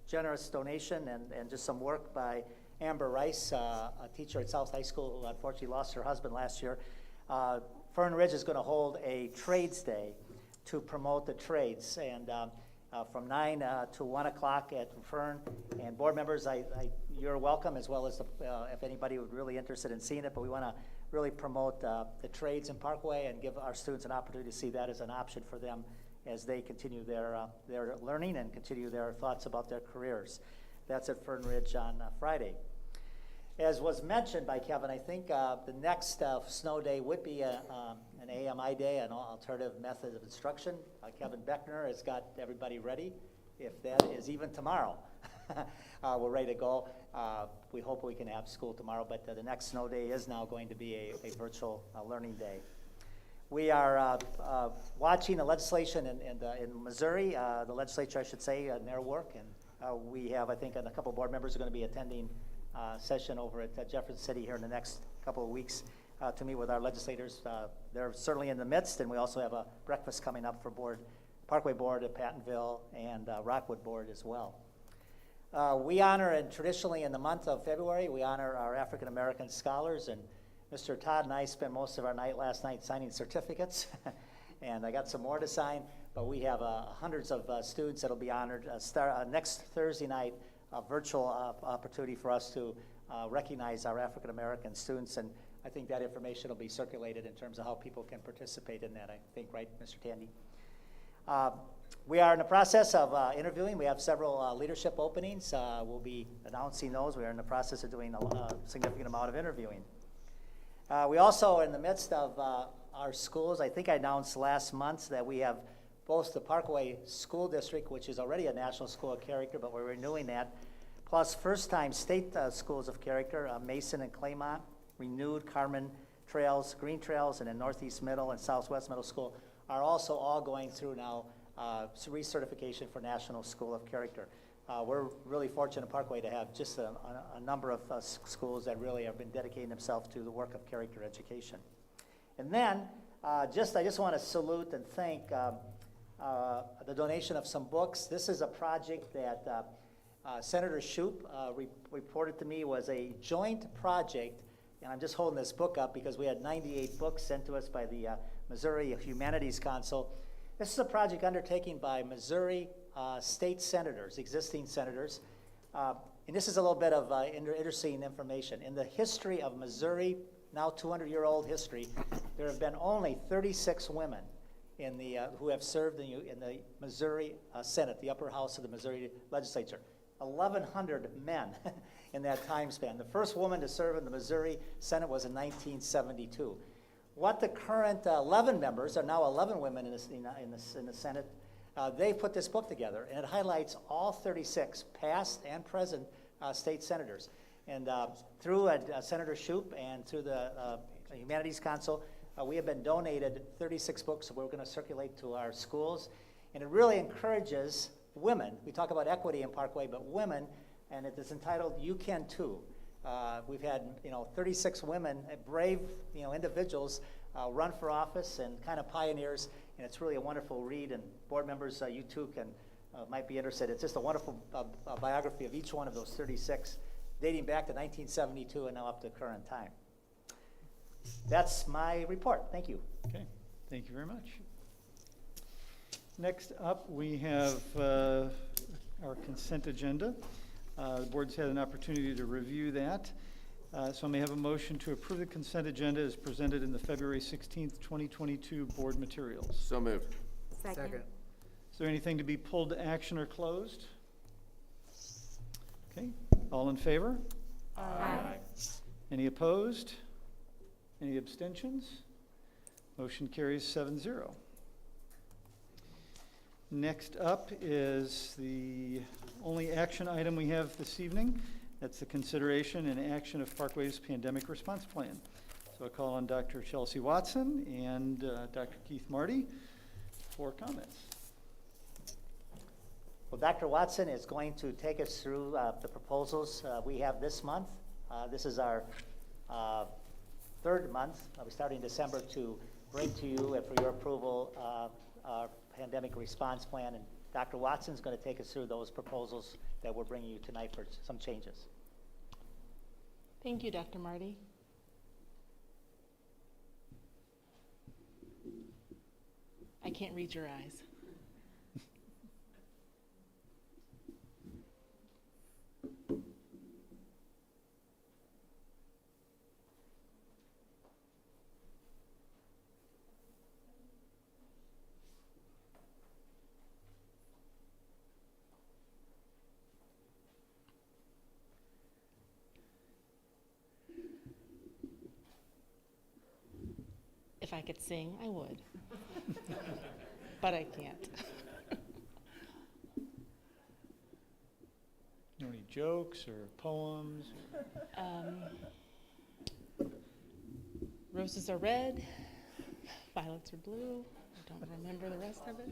generous donation and just some work by Amber Rice, a teacher at South High School who unfortunately lost her husband last year, Fern Ridge is going to hold a trades day to promote the trades. And from 9 to 1 o'clock at Fern. And board members, you're welcome, as well as if anybody would really interested in seeing it. But we want to really promote the trades in Parkway and give our students an opportunity to see that as an option for them as they continue their learning and continue their thoughts about their careers. That's at Fern Ridge on Friday. As was mentioned by Kevin, I think the next snow day would be an AMI day, an alternative method of instruction. Kevin Beckner has got everybody ready. If that is even tomorrow, we're ready to go. We hope we can have school tomorrow, but the next snow day is now going to be a virtual learning day. We are watching the legislation in Missouri, the legislature, I should say, in their work. And we have, I think, a couple board members are going to be attending session over at Jefferson City here in the next couple of weeks to meet with our legislators. They're certainly in the midst, and we also have a breakfast coming up for Parkway Board at Pattonville and Rockwood Board as well. We honor, and traditionally in the month of February, we honor our African American scholars, and Mr. Todd and I spent most of our night last night signing certificates, and I got some more to sign, but we have hundreds of students that will be honored. Next Thursday night, a virtual opportunity for us to recognize our African American students, and I think that information will be circulated in terms of how people can participate in that, I think, right, Mr. Tandy? We are in the process of interviewing. We have several leadership openings. We'll be announcing those. We are in the process of doing a significant amount of interviewing. We also are in the midst of our schools. I think I announced last month that we have both the Parkway School District, which is already a National School of Character, but we're renewing that, plus first-time state schools of character, Mason and Claymont, renewed Carmen Trails, Green Trails, and then Northeast Middle and Southwest Middle School are also all going through now recertification for National School of Character. We're really fortunate in Parkway to have just a number of schools that really have been dedicating themselves to the work of character education. And then, I just want to salute and thank the donation of some books. This is a project that Senator Shoup reported to me was a joint project, and I'm just holding this book up because we had 98 books sent to us by the Missouri Humanities Council. This is a project undertaken by Missouri state senators, existing senators, And this is a little bit of interesting information. In the history of Missouri, now 200-year-old history, there have been only 36 women in the, who have served in the Missouri Senate, the upper house of the Missouri legislature. 1,100 men in that time span. The first woman to serve in the Missouri Senate was in 1972. What the current 11 members, are now 11 women in the Senate, they put this book together, and it highlights all 36 past and present state senators. And through Senator Shoup and through the Humanities Council, we have been donated 36 books that we're going to circulate to our schools. And it really encourages women. We talk about equity in Parkway, but women, and it is entitled You Can Too. We've had 36 women, brave individuals, run for office and kind of pioneers, and it's really a wonderful read. And board members, you too can might be interested. It's just a wonderful biography of each one of those 36, dating back to 1972 and now up to current time. That's my report. Thank you. Okay, thank you very much. Next up, we have our consent agenda. The board's had an opportunity to review that. So I may have a motion to approve the consent agenda as presented in the February 16th, 2022 board materials. So moved. Second. Is there anything to be pulled to action or closed? Okay, all in favor? Aye. Any opposed? Any abstentions? Motion carries 7-0. Next up is the only action item we have this evening. That's the consideration and action of Parkway's pandemic response plan. So I call on Dr. Chelsea Watson and Dr. Keith Marty for comments. Well, Dr. Watson is going to take us through the proposals we have this month. This is our third month. We started in December to bring to you and for your approval our pandemic response plan. And Dr. Watson is going to take us through those proposals that we're bringing you tonight for some changes. Thank you, Dr. Marty. I can't read your eyes. If I could sing, I would, but I can't. Any jokes or poems? Roses are red, violets are blue. I don't remember the rest of it.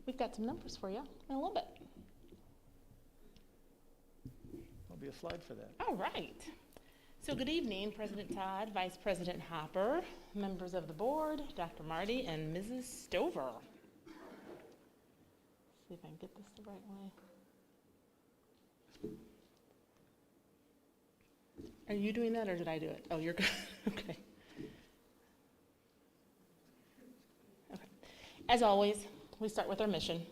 We've got some numbers for you in a little bit. There'll be a slide for that. All right. So good evening, President Todd, Vice President Hopper, members of the board, Dr. Marty, and Mrs. Stover. See if I can get this the right way. Are you doing that or did I do it? Oh, you're good. Okay. Okay. As always, we start with our mission.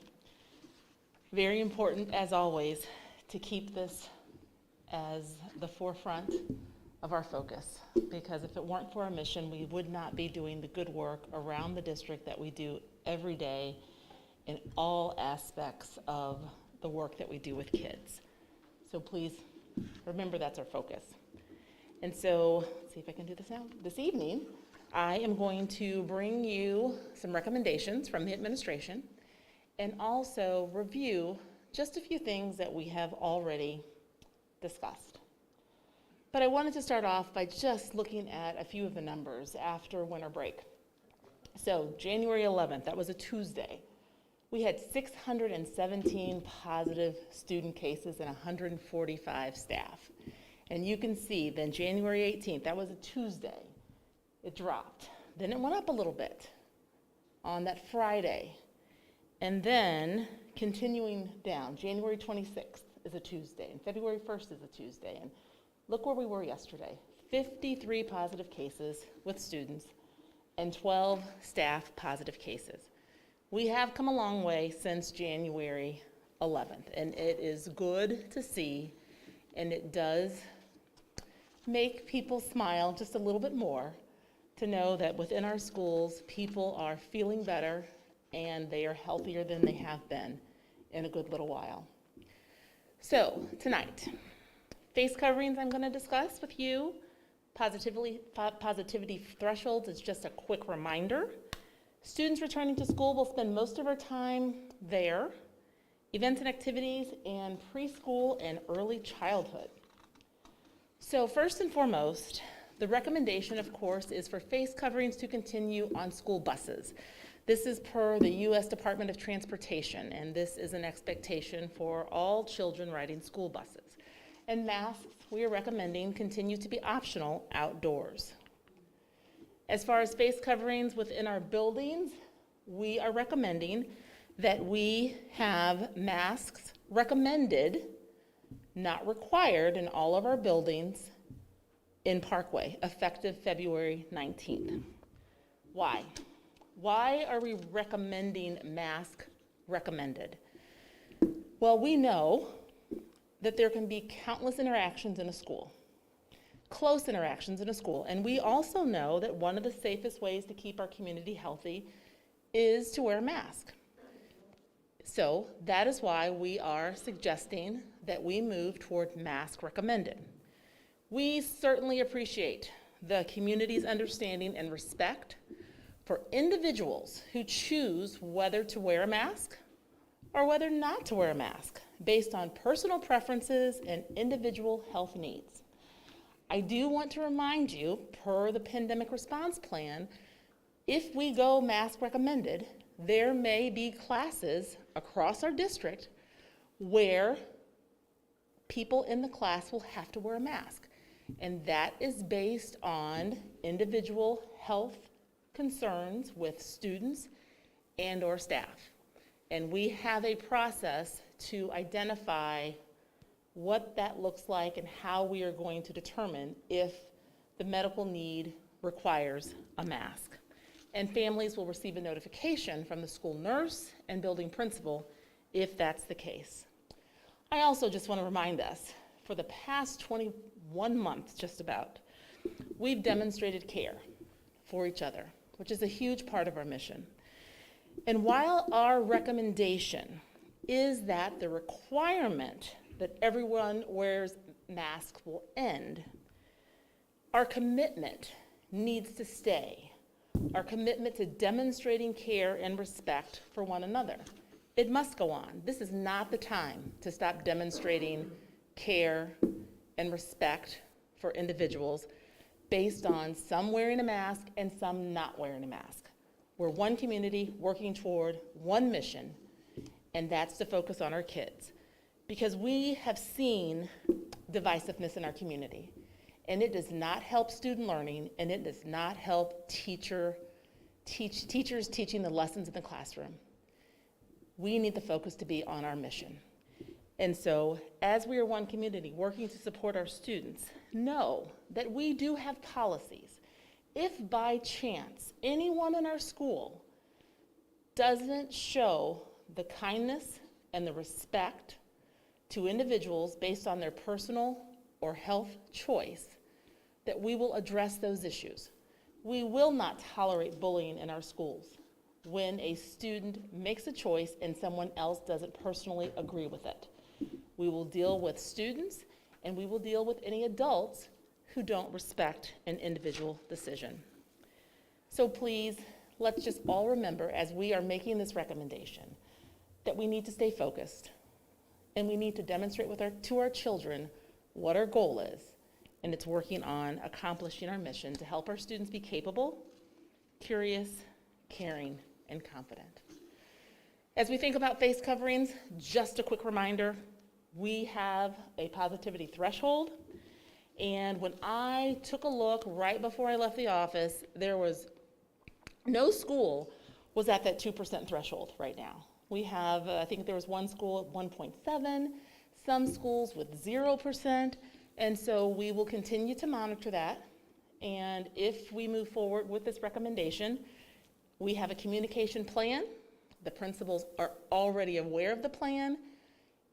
Very important, as always, to keep this as the forefront of our focus, because if it weren't for our mission, we would not be doing the good work around the district that we do every day in all aspects of the work that we do with kids. So please remember that's our focus. And so, let's see if I can do this now. This evening, I am going to bring you some recommendations from the administration and also review just a few things that we have already discussed. But I wanted to start off by just looking at a few of the numbers after winter break. So January 11th, that was a Tuesday. We had 617 positive student cases and 145 staff. And you can see then January 18th, that was a Tuesday, it dropped. Then it went up a little bit on that Friday. And then continuing down, January 26th is a Tuesday, and February 1st is a Tuesday. And look where we were yesterday, 53 positive cases with students and 12 staff positive cases. We have come a long way since January 11th. And it is good to see, and it does make people smile just a little bit more to know that within our schools, people are feeling better and they are healthier than they have been in a good little while. So tonight, face coverings I'm going to discuss with you. Positivity thresholds is just a quick reminder. Students returning to school will spend most of our time there. Events and activities, and preschool and early childhood. So first and foremost, the recommendation, of course, is for face coverings to continue on school buses. This is per the U.S. Department of Transportation, and this is an expectation for all children riding school buses. And masks, we are recommending, continue to be optional outdoors. As far as face coverings within our buildings, we are recommending that we have masks recommended, not required, in all of our buildings in Parkway, effective February 19th. Why? Why are we recommending mask recommended? Well, we know that there can be countless interactions in a school, close interactions in a school, and we also know that one of the safest ways to keep our community healthy is to wear a mask. So that is why we are suggesting that we move toward mask recommended. We certainly appreciate the community's understanding and respect for individuals who choose whether to wear a mask or whether not to wear a mask based on personal preferences and individual health needs. I do want to remind you, per the pandemic response plan, if we go mask recommended, there may be classes across our district where people in the class will have to wear a mask. And that is based on individual health concerns with students and or staff. And we have a process to identify what that looks like and how we are going to determine if the medical need requires a mask. And families will receive a notification from the school nurse and building principal if that's the case. I also just want to remind us, for the past 21 months, just about, we've demonstrated care for each other, which is a huge part of our mission. And while our recommendation is that the requirement that everyone wears masks will end, our commitment needs to stay. Our commitment to demonstrating care and respect for one another. It must go on. This is not the time to stop demonstrating care and respect for individuals based on some wearing a mask and some not wearing a mask. We're one community working toward one mission, and that's to focus on our kids. Because we have seen divisiveness in our community, and it does not help student learning, and it does not help teachers teaching the lessons in the classroom. We need the focus to be on our mission. And so, as we are one community working to support our students, know that we do have policies. If by chance anyone in our school doesn't show the kindness and the respect to individuals based on their personal or health choice, that we will address those issues. We will not tolerate bullying in our schools when a student makes a choice and someone else doesn't personally agree with it. We will deal with students, and we will deal with any adults who don't respect an individual decision. So please, let's just all remember, as we are making this recommendation, that we need to stay focused, and we need to demonstrate to our children what our goal is, and it's working on accomplishing our mission to help our students be capable, curious, caring, and confident. As we think about face coverings, just a quick reminder, we have a positivity threshold, and when I took a look right before I left the office, there was no school was at that 2% threshold right now. We have, I think there was one school at 1.7, some schools with 0%, and so we will continue to monitor that. And if we move forward with this recommendation, we have a communication plan. The principals are already aware of the plan.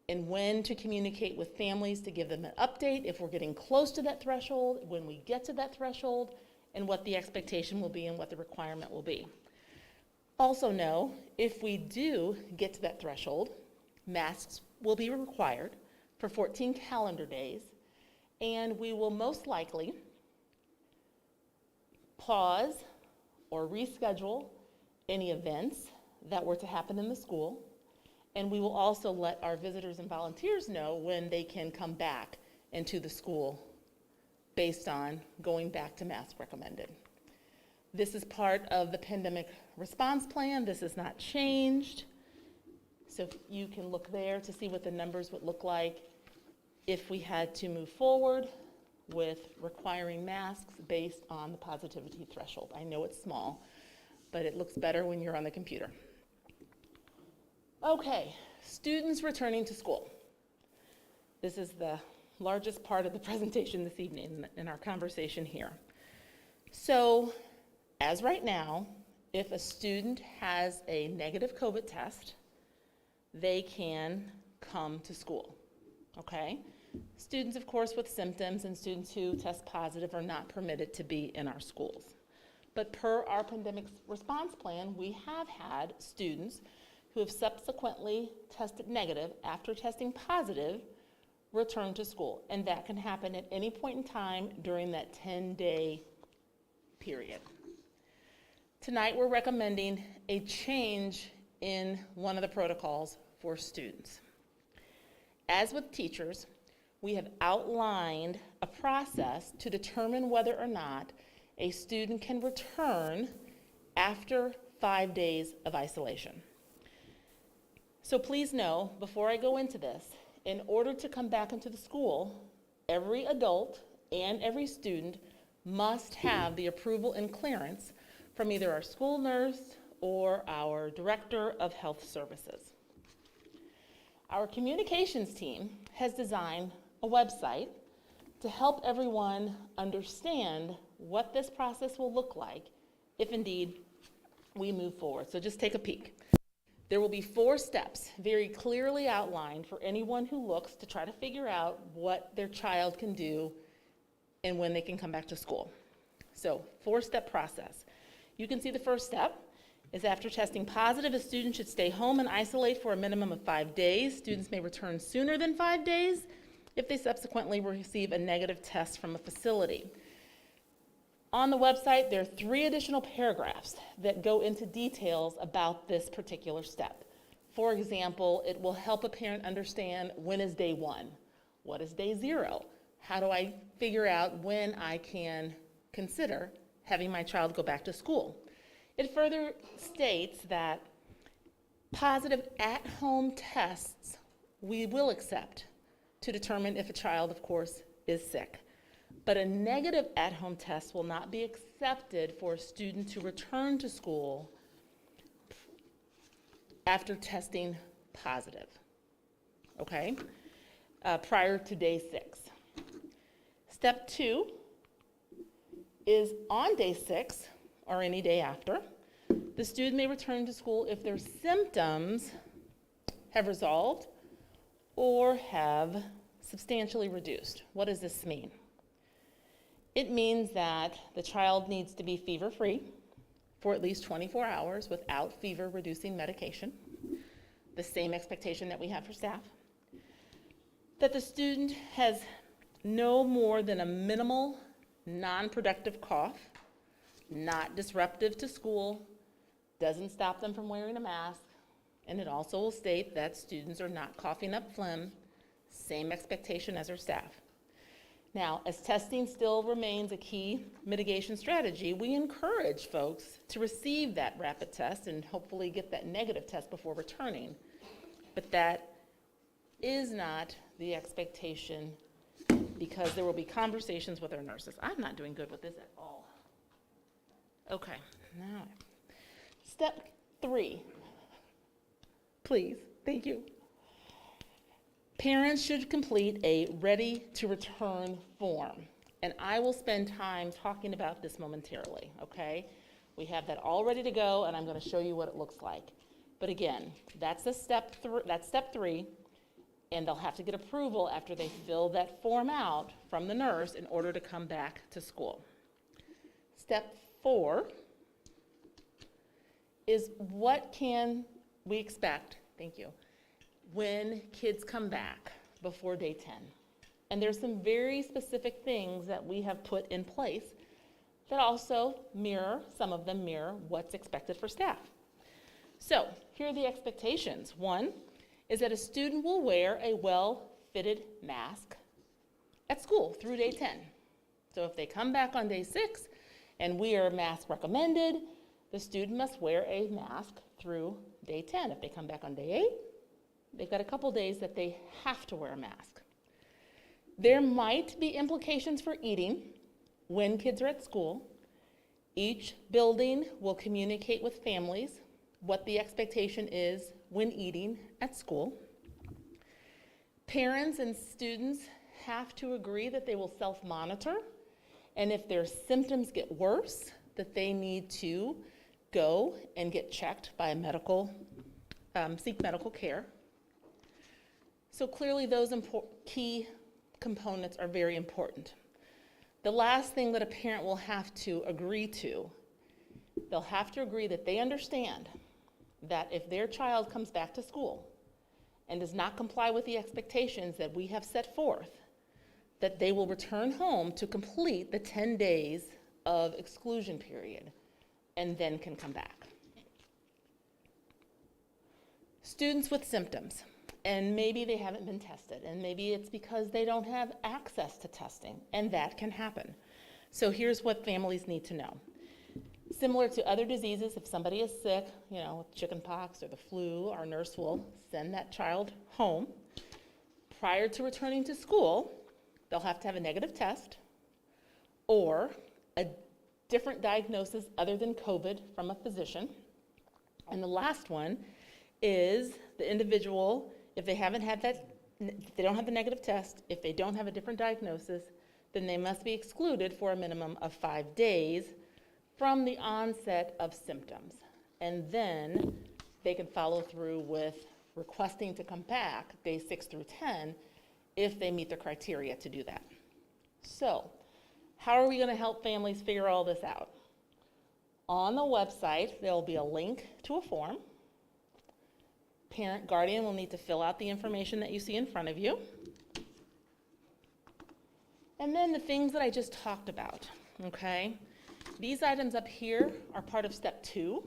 and when to communicate with families to give them an update if we're getting close to that threshold, when we get to that threshold, and what the expectation will be and what the requirement will be. Also know, if we do get to that threshold, masks will be required for 14 calendar days, and we will most likely pause or reschedule any events that were to happen in the school, and we will also let our visitors and volunteers know when they can come back into the school based on going back to mask recommended. This is part of the pandemic response plan. This is not changed. So you can look there to see what the numbers would look like if we had to move forward with requiring masks based on the positivity threshold. I know it's small, but it looks better when you're on the computer. Okay, students returning to school. This is the largest part of the presentation this evening in our conversation here. So, as right now, if a student has a negative COVID test, they can come to school, okay? Students, of course, with symptoms and students who test positive are not permitted to be in our schools. But per our pandemic response plan, we have had students who have subsequently tested negative after testing positive return to school, and that can happen at any point in time during that 10-day period. Tonight, we're recommending a change in one of the protocols for students. As with teachers, we have outlined a process to determine whether or not a student can return after 5 days of isolation. So please know, before I go into this, in order to come back into the school, every adult and every student must have the approval and clearance from either our school nurse or our director of health services. Our communications team has designed a website to help everyone understand what this process will look like if indeed we move forward. So just take a peek. There will be 4 steps very clearly outlined for anyone who looks to try to figure out what their child can do and when they can come back to school. So 4-step process. You can see the first step is after testing positive, a student should stay home and isolate for a minimum of 5 days. Students may return sooner than 5 days if they subsequently receive a negative test from a facility. On the website, there are 3 additional paragraphs that go into details about this particular step. For example, it will help a parent understand when is day 1, what is day 0, how do I figure out when I can consider having my child go back to school. It further states that positive at-home tests we will accept to determine if a child, of course, is sick. But a negative at-home test will not be accepted for a student to return to school after testing positive, okay? Prior to day 6. Step 2 is on day 6, or any day after, the student may return to school if their symptoms have resolved or have substantially reduced. What does this mean? It means that the child needs to be fever-free for at least 24 hours without fever-reducing medication, the same expectation that we have for staff. That the student has no more than a minimal, non-productive cough, not disruptive to school, doesn't stop them from wearing a mask, and it also will state that students are not coughing up phlegm, same expectation as our staff. Now, as testing still remains a key mitigation strategy, we encourage folks to receive that rapid test and hopefully get that negative test before returning. But that is not the expectation because there will be conversations with our nurses. I'm not doing good with this at all. Okay, now, step 3. Please, thank you. Parents should complete a ready to return form. And I will spend time talking about this momentarily, okay? We have that all ready to go, and I'm going to show you what it looks like. But again, that's step 3. And they'll have to get approval after they fill that form out from the nurse in order to come back to school. Step 4 is what can we expect, thank you, when kids come back before day 10. And there's some very specific things that we have put in place that also mirror, some of them mirror what's expected for staff. So here are the expectations. One is that a student will wear a well-fitted mask at school through day 10. So if they come back on day 6 and we are mask recommended, the student must wear a mask through day 10. If they come back on day 8, they've got a couple days that they have to wear a mask. There might be implications for eating when kids are at school. Each building will communicate with families what the expectation is when eating at school. Parents and students have to agree that they will self-monitor, and if their symptoms get worse, that they need to go and get checked by a seek medical care. So clearly those key components are very important. The last thing that a parent will have to agree to, they'll have to agree that they understand that if their child comes back to school and does not comply with the expectations that we have set forth, that they will return home to complete the 10 days of exclusion period and then can come back. Students with symptoms, and maybe they haven't been tested, and maybe it's because they don't have access to testing, and that can happen. So here's what families need to know. Similar to other diseases, if somebody is sick, with chickenpox or the flu, our nurse will send that child home. Prior to returning to school, they'll have to have a negative test or a different diagnosis other than COVID from a physician. And the last one is the individual, if they haven't had that, if they don't have the negative test, if they don't have a different diagnosis, then they must be excluded for a minimum of 5 days from the onset of symptoms. And then they can follow through with requesting to come back days 6 through 10 if they meet the criteria to do that. So, how are we going to help families figure all this out? On the website, there will be a link to a form. Parent, guardian will need to fill out the information that you see in front of you. And then the things that I just talked about, okay? These items up here are part of step 2.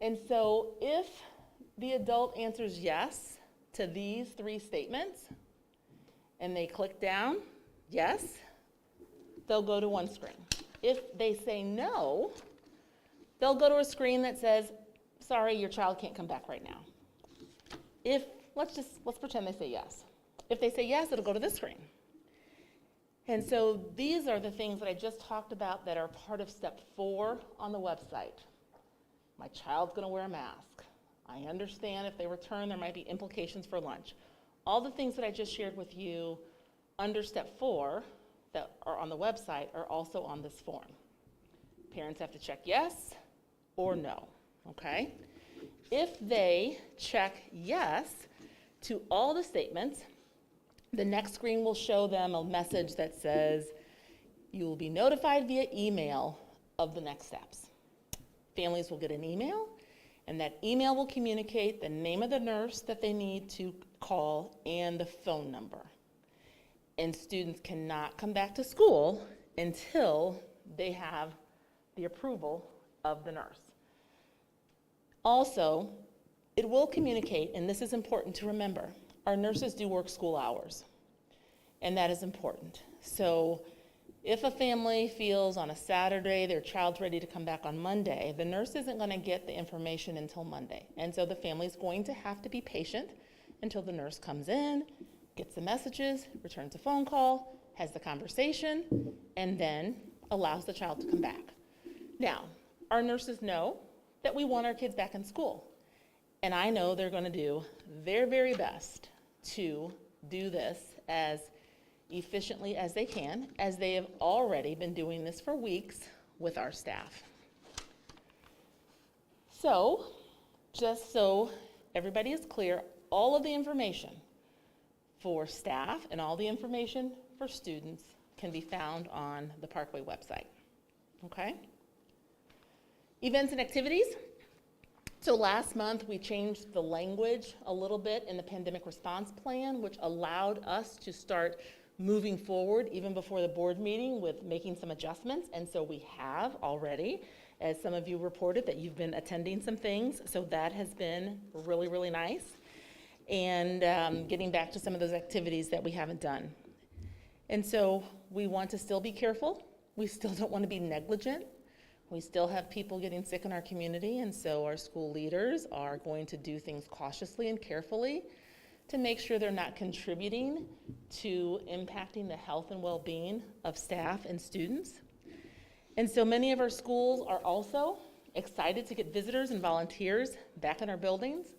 And so if the adult answers yes to these 3 statements, and they click down, yes, they'll go to one screen. If they say no, they'll go to a screen that says, sorry, your child can't come back right now. Let's pretend they say yes. If they say yes, it'll go to this screen. And so these are the things that I just talked about that are part of step 4 on the website. My child's gonna wear a mask. I understand if they return, there might be implications for lunch. All the things that I just shared with you under step 4 that are on the website are also on this form. Parents have to check yes or no, okay? If they check yes to all the statements, the next screen will show them a message that says, you will be notified via email of the next steps. Families will get an email, and that email will communicate the name of the nurse that they need to call and the phone number. And students cannot come back to school until they have the approval of the nurse. Also, it will communicate, and this is important to remember, our nurses do work school hours, and that is important. So if a family feels on a Saturday their child's ready to come back on Monday, the nurse isn't going to get the information until Monday. And so the family's going to have to be patient until the nurse comes in, gets the messages, returns a phone call, has the conversation, and then allows the child to come back. Now, our nurses know that we want our kids back in school. And I know they're going to do their very best to do this as efficiently as they can, as they have already been doing this for weeks with our staff. So, just so everybody is clear, all of the information for staff and all the information for students can be found on the Parkway website. Okay? Events and activities. So last month we changed the language a little bit in the pandemic response plan, which allowed us to start moving forward even before the board meeting with making some adjustments. And so we have already, as some of you reported, that you've been attending some things. So that has been really, really nice. And getting back to some of those activities that we haven't done. And so we want to still be careful. We still don't want to be negligent. We still have people getting sick in our community, and so our school leaders are going to do things cautiously and carefully to make sure they're not contributing to impacting the health and well-being of staff and students. And so many of our schools are also excited to get visitors and volunteers back in our buildings.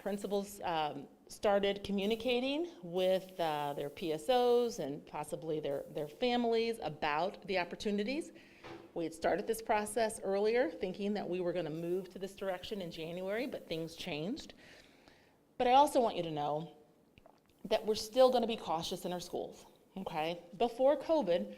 Principals started communicating with their PSOs and possibly their families about the opportunities. We had started this process earlier, thinking that we were going to move to this direction in January, but things changed. But I also want you to know that we're still going to be cautious in our schools, okay? Before COVID,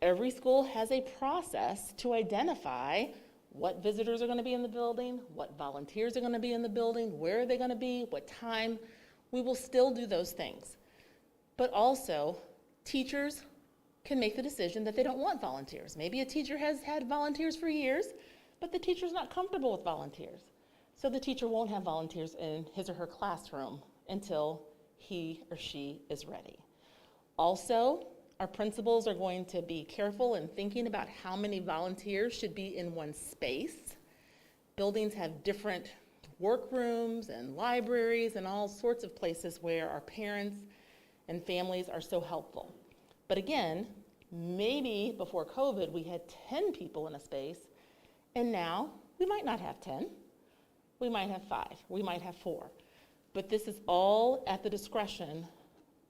every school has a process to identify what visitors are going to be in the building, what volunteers are going to be in the building, where are they going to be, what time. We will still do those things. But also, teachers can make the decision that they don't want volunteers. Maybe a teacher has had volunteers for years, but the teacher's not comfortable with volunteers. So the teacher won't have volunteers in his or her classroom until he or she is ready. Also, our principals are going to be careful in thinking about how many volunteers should be in one space. Buildings have different workrooms and libraries and all sorts of places where our parents and families are so helpful. But again, maybe before COVID we had 10 people in a space, and now we might not have 10. We might have 5, we might have 4. But this is all at the discretion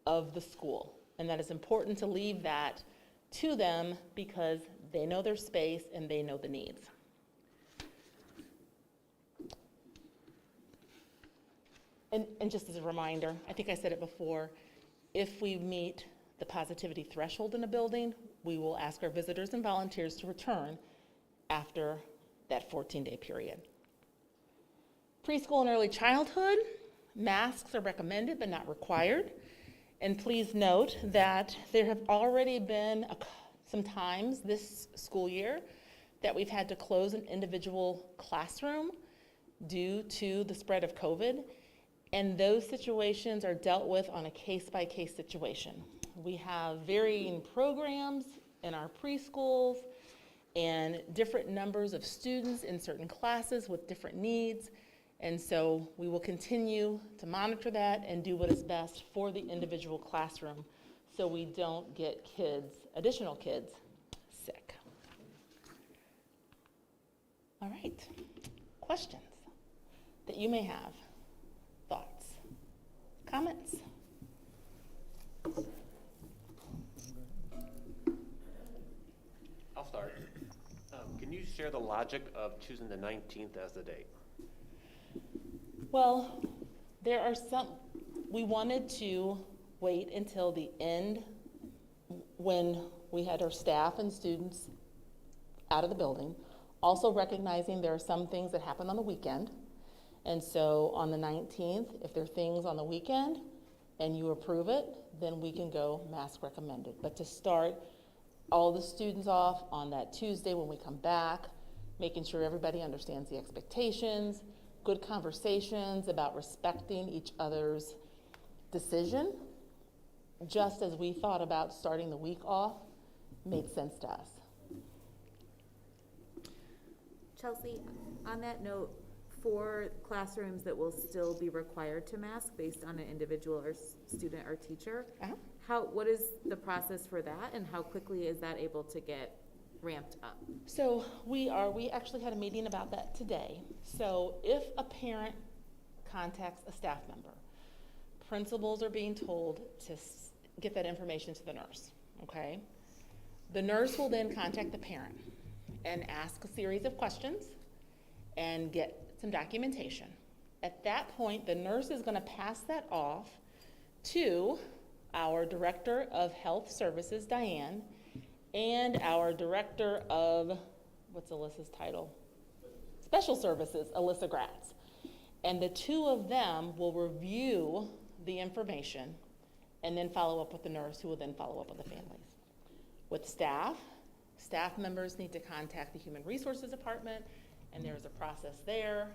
of the school. And that is important to leave that to them because they know their space and they know the needs. And just as a reminder, I think I said it before, if we meet the positivity threshold in a building, we will ask our visitors and volunteers to return after that 14-day period. Preschool and early childhood, masks are recommended but not required. And please note that there have already been some times this school year that we've had to close an individual classroom due to the spread of COVID. And those situations are dealt with on a case-by-case situation. We have varying programs in our preschools and different numbers of students in certain classes with different needs. And so we will continue to monitor that and do what is best for the individual classroom so we don't get additional kids, sick. All right, questions that you may have, thoughts, comments? I'll start. Can you share the logic of choosing the 19th as the date? Well, we wanted to wait until the end when we had our staff and students out of the building, also recognizing there are some things that happen on the weekend. And so on the 19th, if there are things on the weekend and you approve it, then we can go mask recommended. But to start all the students off on that Tuesday when we come back, making sure everybody understands the expectations, good conversations about respecting each other's decision, just as we thought about starting the week off, made sense to us. Chelsea, on that note, for classrooms that will still be required to mask based on an individual or student or teacher, what is the process for that, and how quickly is that able to get ramped up? So we actually had a meeting about that today. So if a parent contacts a staff member, principals are being told to get that information to the nurse, okay? The nurse will then contact the parent and ask a series of questions and get some documentation. At that point, the nurse is going to pass that off to our Director of Health Services, Diane, and our Director of, what's Alyssa's title? Special Services, Alyssa Gratz. And the two of them will review the information and then follow up with the nurse, who will then follow up with the families. With staff members need to contact the Human Resources Department, and there's a process there.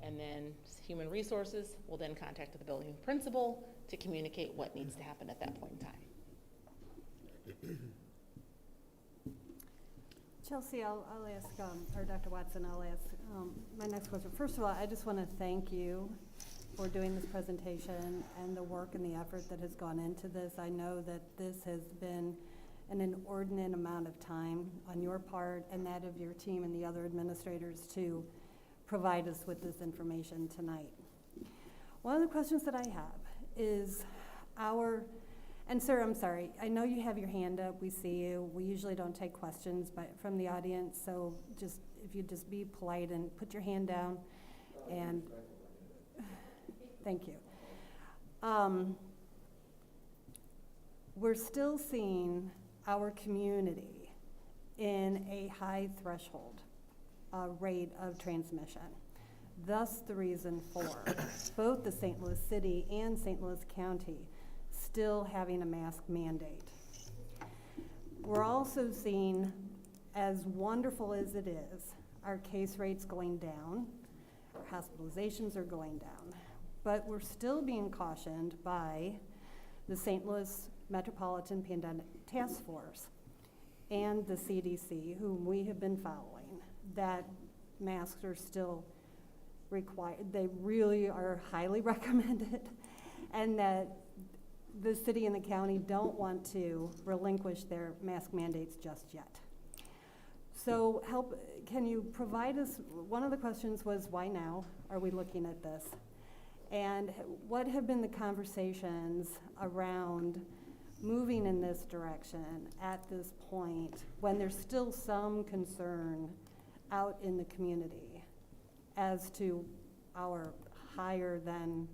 And then Human Resources will then contact the building principal to communicate what needs to happen at that point in time. Chelsea, I'll ask, or Dr. Watson, I'll ask my next question. First of all, I just want to thank you for doing this presentation and the work and the effort that has gone into this. I know that this has been an inordinate amount of time on your part and that of your team and the other administrators to provide us with this information tonight. One of the questions that I have is and sir, I'm sorry, I know you have your hand up, we see you. We usually don't take questions from the audience, so just if you just be polite and put your hand down, and thank you. We're still seeing our community in a high threshold rate of transmission. Thus the reason for both the St. Louis City and St. Louis County still having a mask mandate. We're also seeing, as wonderful as it is, our case rates going down, our hospitalizations are going down, but we're still being cautioned by the St. Louis Metropolitan Pandemic Task Force and the CDC, whom we have been following, that masks are still required. They really are highly recommended, and that the city and the county don't want to relinquish their mask mandates just yet. So can you provide us, one of the questions was, why now are we looking at this? And what have been the conversations around moving in this direction at this point when there's still some concern out in the community as to our higher than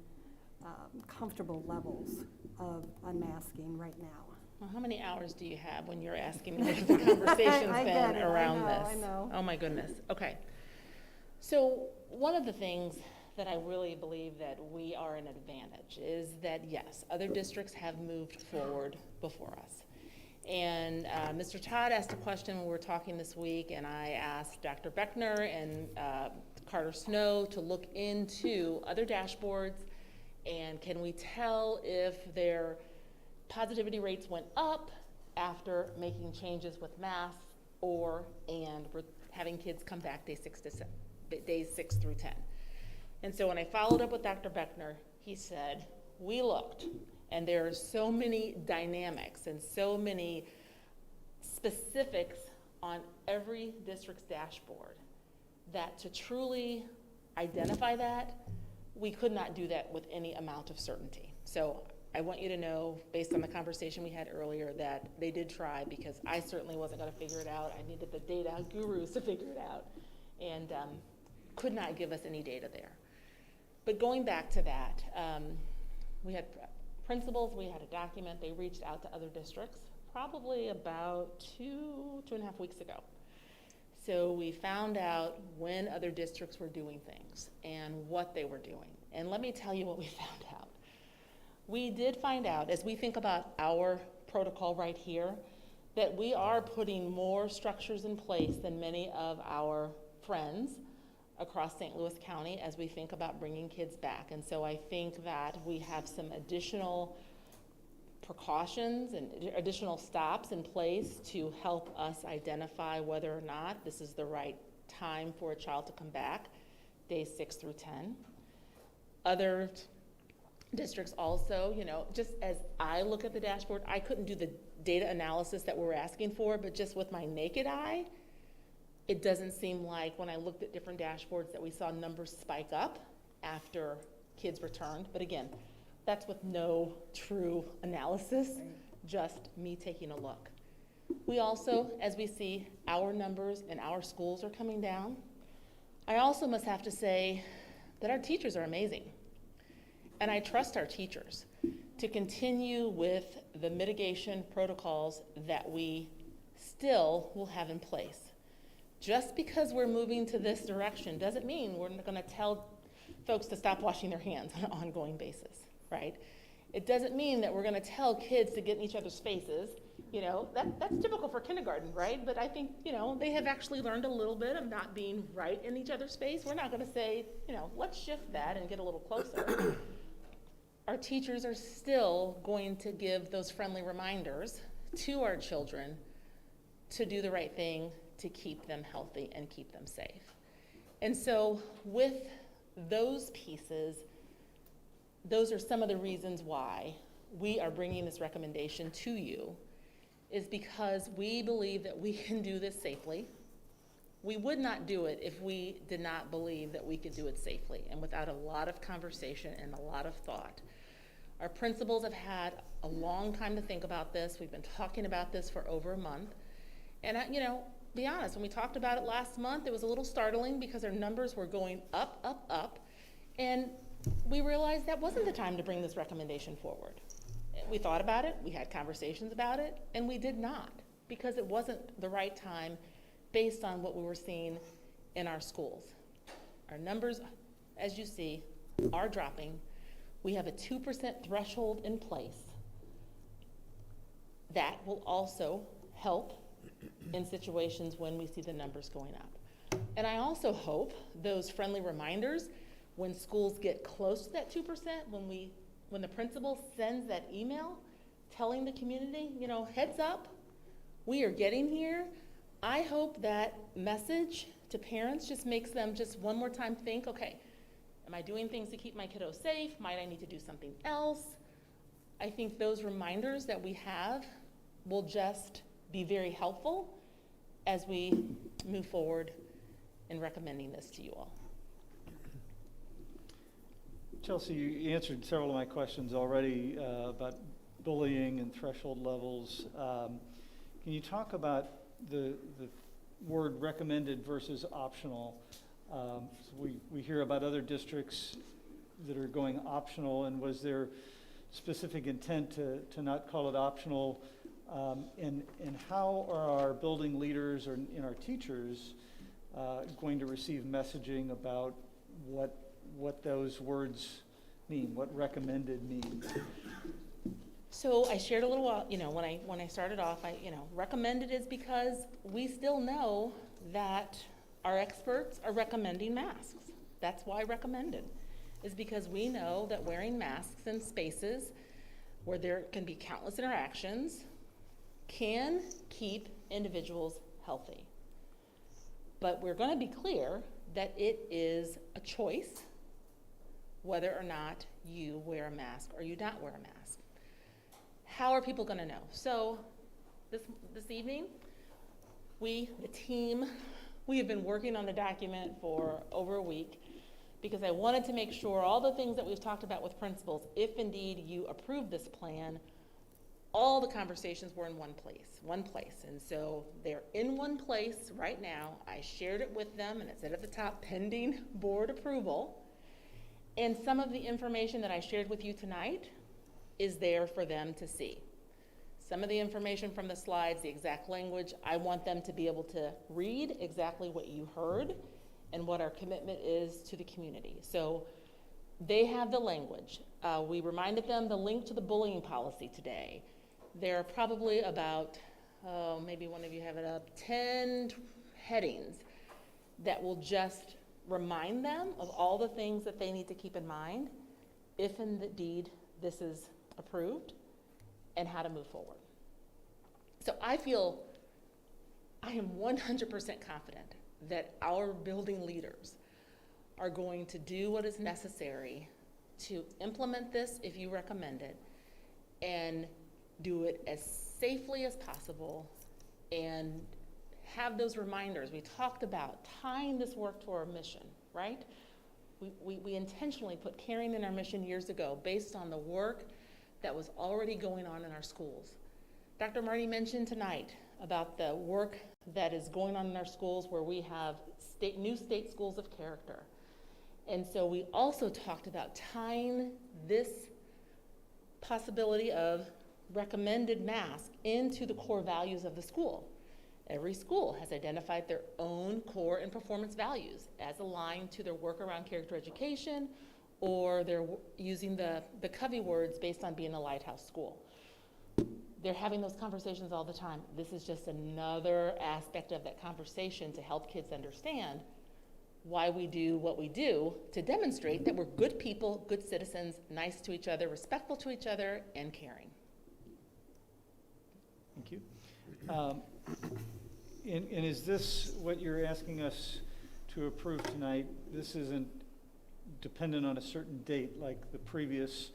comfortable levels of unmasking right now? Well, how many hours do you have when you're asking me what the conversation's been around this? I know. Oh my goodness. Okay. So one of the things that I really believe that we are an advantage is that, yes, other districts have moved forward before us. And Mr. Todd asked a question when we were talking this week, and I asked Dr. Beckner and Carter Snow to look into other dashboards, and can we tell if their positivity rates went up after making changes with masks and having kids come back days 6 through 10. And so when I followed up with Dr. Beckner, he said, we looked, and there are so many dynamics and so many specifics on every district's dashboard that to truly identify that, we could not do that with any amount of certainty. So I want you to know, based on the conversation we had earlier, that they did try, because I certainly wasn't going to figure it out. I needed the data gurus to figure it out, and could not give us any data there. But going back to that, we had principals, we had a document, they reached out to other districts probably about two and a half weeks ago. So we found out when other districts were doing things and what they were doing. And let me tell you what we found out. We did find out, as we think about our protocol right here, that we are putting more structures in place than many of our friends across St. Louis County as we think about bringing kids back. And so I think that we have some additional precautions and additional stops in place to help us identify whether or not this is the right time for a child to come back, days 6 through 10. Other districts also, just as I look at the dashboard, I couldn't do the data analysis that we're asking for, but just with my naked eye, it doesn't seem like when I looked at different dashboards that we saw numbers spike up after kids returned. But again, that's with no true analysis, just me taking a look. We also, as we see our numbers in our schools are coming down, I also must have to say that our teachers are amazing. And I trust our teachers. to continue with the mitigation protocols that we still will have in place. Just because we're moving to this direction doesn't mean we're going to tell folks to stop washing their hands on an ongoing basis, right? It doesn't mean that we're going to tell kids to get in each other's faces. You know, that's typical for kindergarten, right? But I think, you know, they have actually learned a little bit of not being right in each other's face. We're not going to say, you know, let's shift that and get a little closer. Our teachers are still going to give those friendly reminders to our children to do the right thing to keep them healthy and keep them safe. And so with those pieces, those are some of the reasons why we are bringing this recommendation to you, is because we believe that we can do this safely. We would not do it if we did not believe that we could do it safely and without a lot of conversation and a lot of thought. Our principals have had a long time to think about this. We've been talking about this for over a month. And you know, be honest, when we talked about it last month, it was a little startling because our numbers were going up, up, up. And we realized that wasn't the time to bring this recommendation forward. We thought about it, we had conversations about it, and we did not, because it wasn't the right time based on what we were seeing in our schools. Our numbers, as you see, are dropping. We have a 2% threshold in place. That will also help in situations when we see the numbers going up. And I also hope those friendly reminders, when schools get close to that 2%, when the principal sends that email telling the community, you know, heads up, we are getting here. I hope that message to parents just makes them just one more time think, okay, am I doing things to keep my kiddo safe? Might I need to do something else? I think those reminders that we have will just be very helpful as we move forward in recommending this to you all. Chelsea, you answered several of my questions already about bullying and threshold levels. Can you talk about the word recommended versus optional? So we hear about other districts that are going optional, and was there specific intent to not call it optional? And how are our building leaders and our teachers going to receive messaging about what those words mean, what recommended means? So I shared a little while, you know, when I started off, recommended is because we still know that our experts are recommending masks. That's why recommended, is because we know that wearing masks in spaces where there can be countless interactions can keep individuals healthy. But we're going to be clear that it is a choice whether or not you wear a mask or you not wear a mask. How are people going to know? So this evening, the team, we have been working on the document for over a week because I wanted to make sure all the things that we've talked about with principals, if indeed you approve this plan, all the conversations were in one place. And so they're in one place right now. I shared it with them and it said at the top, pending board approval. And some of the information that I shared with you tonight is there for them to see. Some of the information from the slides, the exact language, I want them to be able to read exactly what you heard and what our commitment is to the community. So they have the language. We reminded them the link to the bullying policy today. There are probably about, maybe one of you have it up, 10 headings that will just remind them of all the things that they need to keep in mind if indeed this is approved and how to move forward. So I am 100% confident that our building leaders are going to do what is necessary to implement this if you recommend it and do it as safely as possible and have those reminders. We talked about tying this work to our mission, right? We intentionally put caring in our mission years ago based on the work that was already going on in our schools. Dr. Marty mentioned tonight about the work that is going on in our schools where we have new state schools of character. And so we also talked about tying this possibility of recommended mask into the core values of the school. Every school has identified their own core and performance values as aligned to their work around character education, or they're using the Covey words based on being a lighthouse school. They're having those conversations all the time. This is just another aspect of that conversation to help kids understand why we do what we do, to demonstrate that we're good people, good citizens, nice to each other, respectful to each other, and caring. Thank you. And is this what you're asking us to approve tonight? This isn't dependent on a certain date like the previous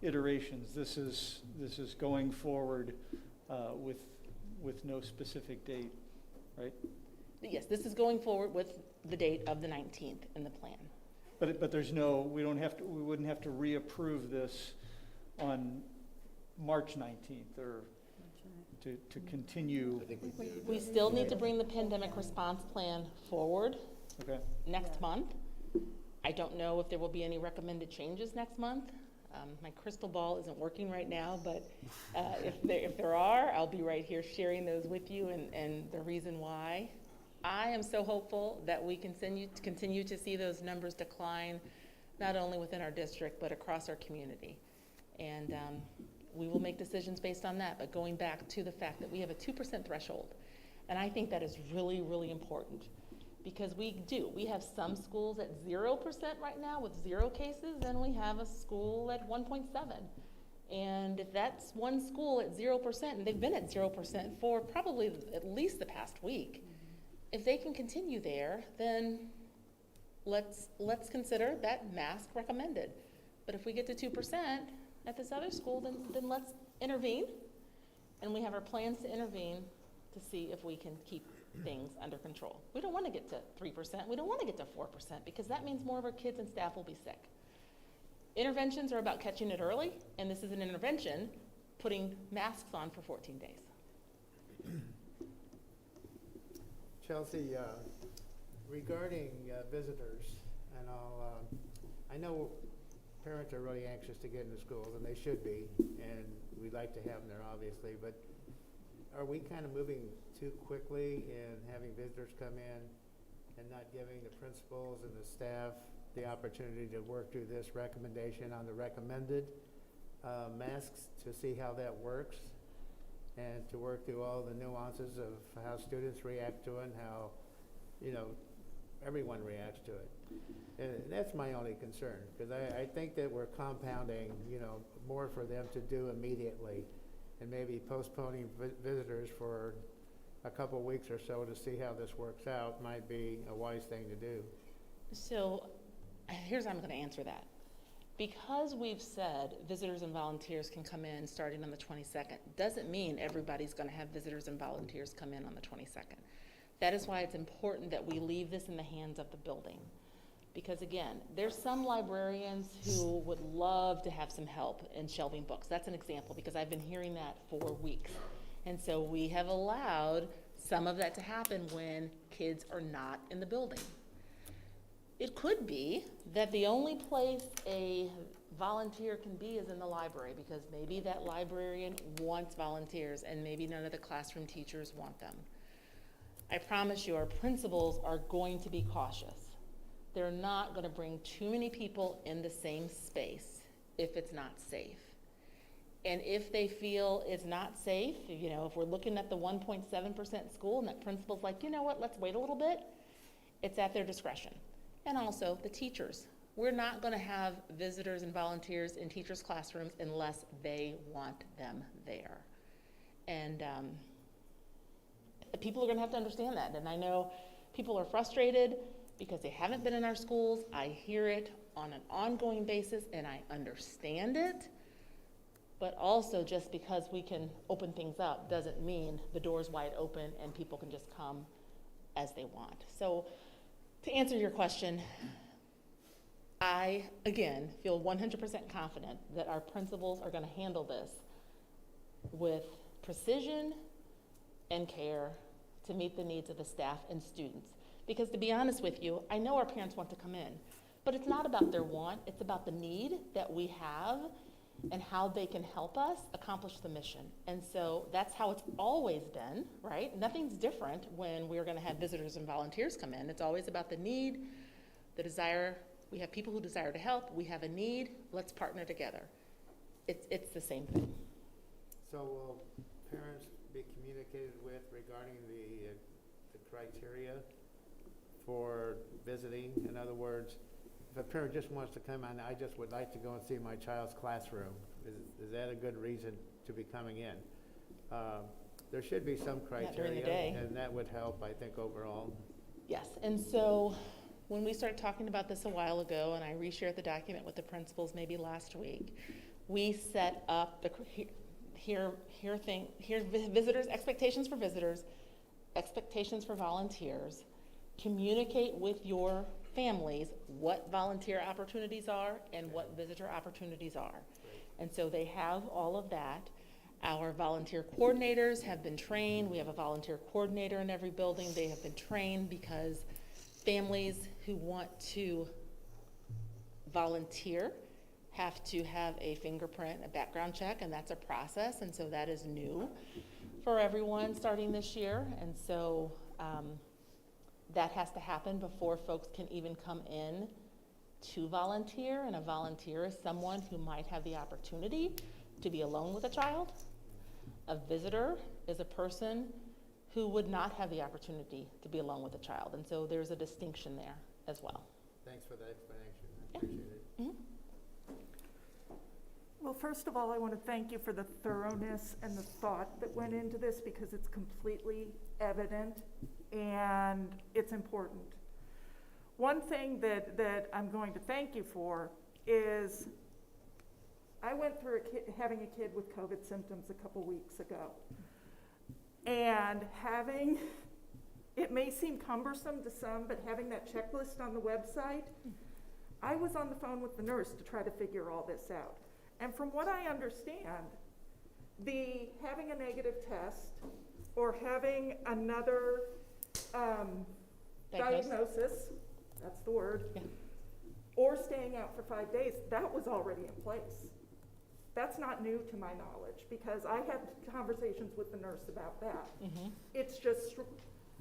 iterations. This is going forward with no specific date, right? Yes, this is going forward with the date of the 19th in the plan. But there's no, we wouldn't have to reapprove this on March 19th or to continue. We still need to bring the pandemic response plan forward next month. I don't know if there will be any recommended changes next month. My crystal ball isn't working right now, but if there are, I'll be right here sharing those with you and the reason why. I am so hopeful that we continue to see those numbers decline, not only within our district, but across our community. And we will make decisions based on that, but going back to the fact that we have a 2% threshold. And I think that is really, really important because we have some schools at 0% right now with 0 cases, and we have a school at 1.7. And if that's one school at 0%, and they've been at 0% for probably at least the past week, if they can continue there, then let's consider that mask recommended. But if we get to 2% at this other school, then let's intervene. And we have our plans to intervene to see if we can keep things under control. We don't want to get to 3%. We don't want to get to 4% because that means more of our kids and staff will be sick. Interventions are about catching it early, and this is an intervention, putting masks on for 14 days. Chelsea, regarding visitors, and I know parents are really anxious to get into schools, and they should be, and we'd like to have them there, obviously, but are we kind of moving too quickly in having visitors come in and not giving the principals and the staff the opportunity to work through this recommendation on the recommended masks to see how that works? And to work through all the nuances of how students react to it and how, everyone reacts to it. And that's my only concern, because I think that we're compounding, more for them to do immediately and maybe postponing visitors for a couple weeks or so to see how this works out might be a wise thing to do. So here's how I'm going to answer that. Because we've said visitors and volunteers can come in starting on the 22nd, doesn't mean everybody's going to have visitors and volunteers come in on the 22nd. That is why it's important that we leave this in the hands of the building. Because again, there's some librarians who would love to have some help in shelving books. That's an example because I've been hearing that for weeks. And so we have allowed some of that to happen when kids are not in the building. It could be that the only place a volunteer can be is in the library because maybe that librarian wants volunteers and maybe none of the classroom teachers want them. I promise you our principals are going to be cautious. They're not going to bring too many people in the same space if it's not safe. And if they feel it's not safe, if we're looking at the 1.7% school and that principal's like, you know what, let's wait a little bit, it's at their discretion. And also the teachers. We're not going to have visitors and volunteers in teachers' classrooms unless they want them there. And people are going to have to understand that. And I know people are frustrated because they haven't been in our schools. I hear it on an ongoing basis and I understand it. But also just because we can open things up doesn't mean the door's wide open and people can just come as they want. So to answer your question, I, again, feel 100% confident that our principals are going to handle this with precision and care to meet the needs of the staff and students. Because to be honest with you, I know our parents want to come in, but it's not about their want, it's about the need that we have. and how they can help us accomplish the mission. And so that's how it's always been, right? Nothing's different when we're going to have visitors and volunteers come in. It's always about the need, the desire. We have people who desire to help. We have a need. Let's partner together. It's the same thing. So will parents be communicated with regarding the criteria for visiting? In other words, if a parent just wants to come in, I just would like to go and see my child's classroom, is that a good reason to be coming in? There should be some criteria. During the day. And that would help, I think, overall. Yes, and so when we started talking about this a while ago, and I reshared the document with the principals maybe last week, we set up the visitors, expectations for visitors, expectations for volunteers. Communicate with your families what volunteer opportunities are and what visitor opportunities are. And so they have all of that. Our volunteer coordinators have been trained. We have a volunteer coordinator in every building. They have been trained because families who want to volunteer have to have a fingerprint, a background check, and that's a process. And so that is new for everyone starting this year. And so that has to happen before folks can even come in to volunteer. And a volunteer is someone who might have the opportunity to be alone with a child. A visitor is a person who would not have the opportunity to be alone with a child. And so there's a distinction there as well. Thanks for that explanation. I appreciate it. Mm-hmm. Well, first of all, I want to thank you for the thoroughness and the thought that went into this, because it's completely evident and it's important. One thing that I'm going to thank you for is I went through having a kid with COVID symptoms a couple weeks ago. And it may seem cumbersome to some, but having that checklist on the website, I was on the phone with the nurse to try to figure all this out. And from what I understand, having a negative test or having another diagnosis, that's the word, or staying out for 5 days, that was already in place. That's not new to my knowledge, because I had conversations with the nurse about that. Mm-hmm. It's just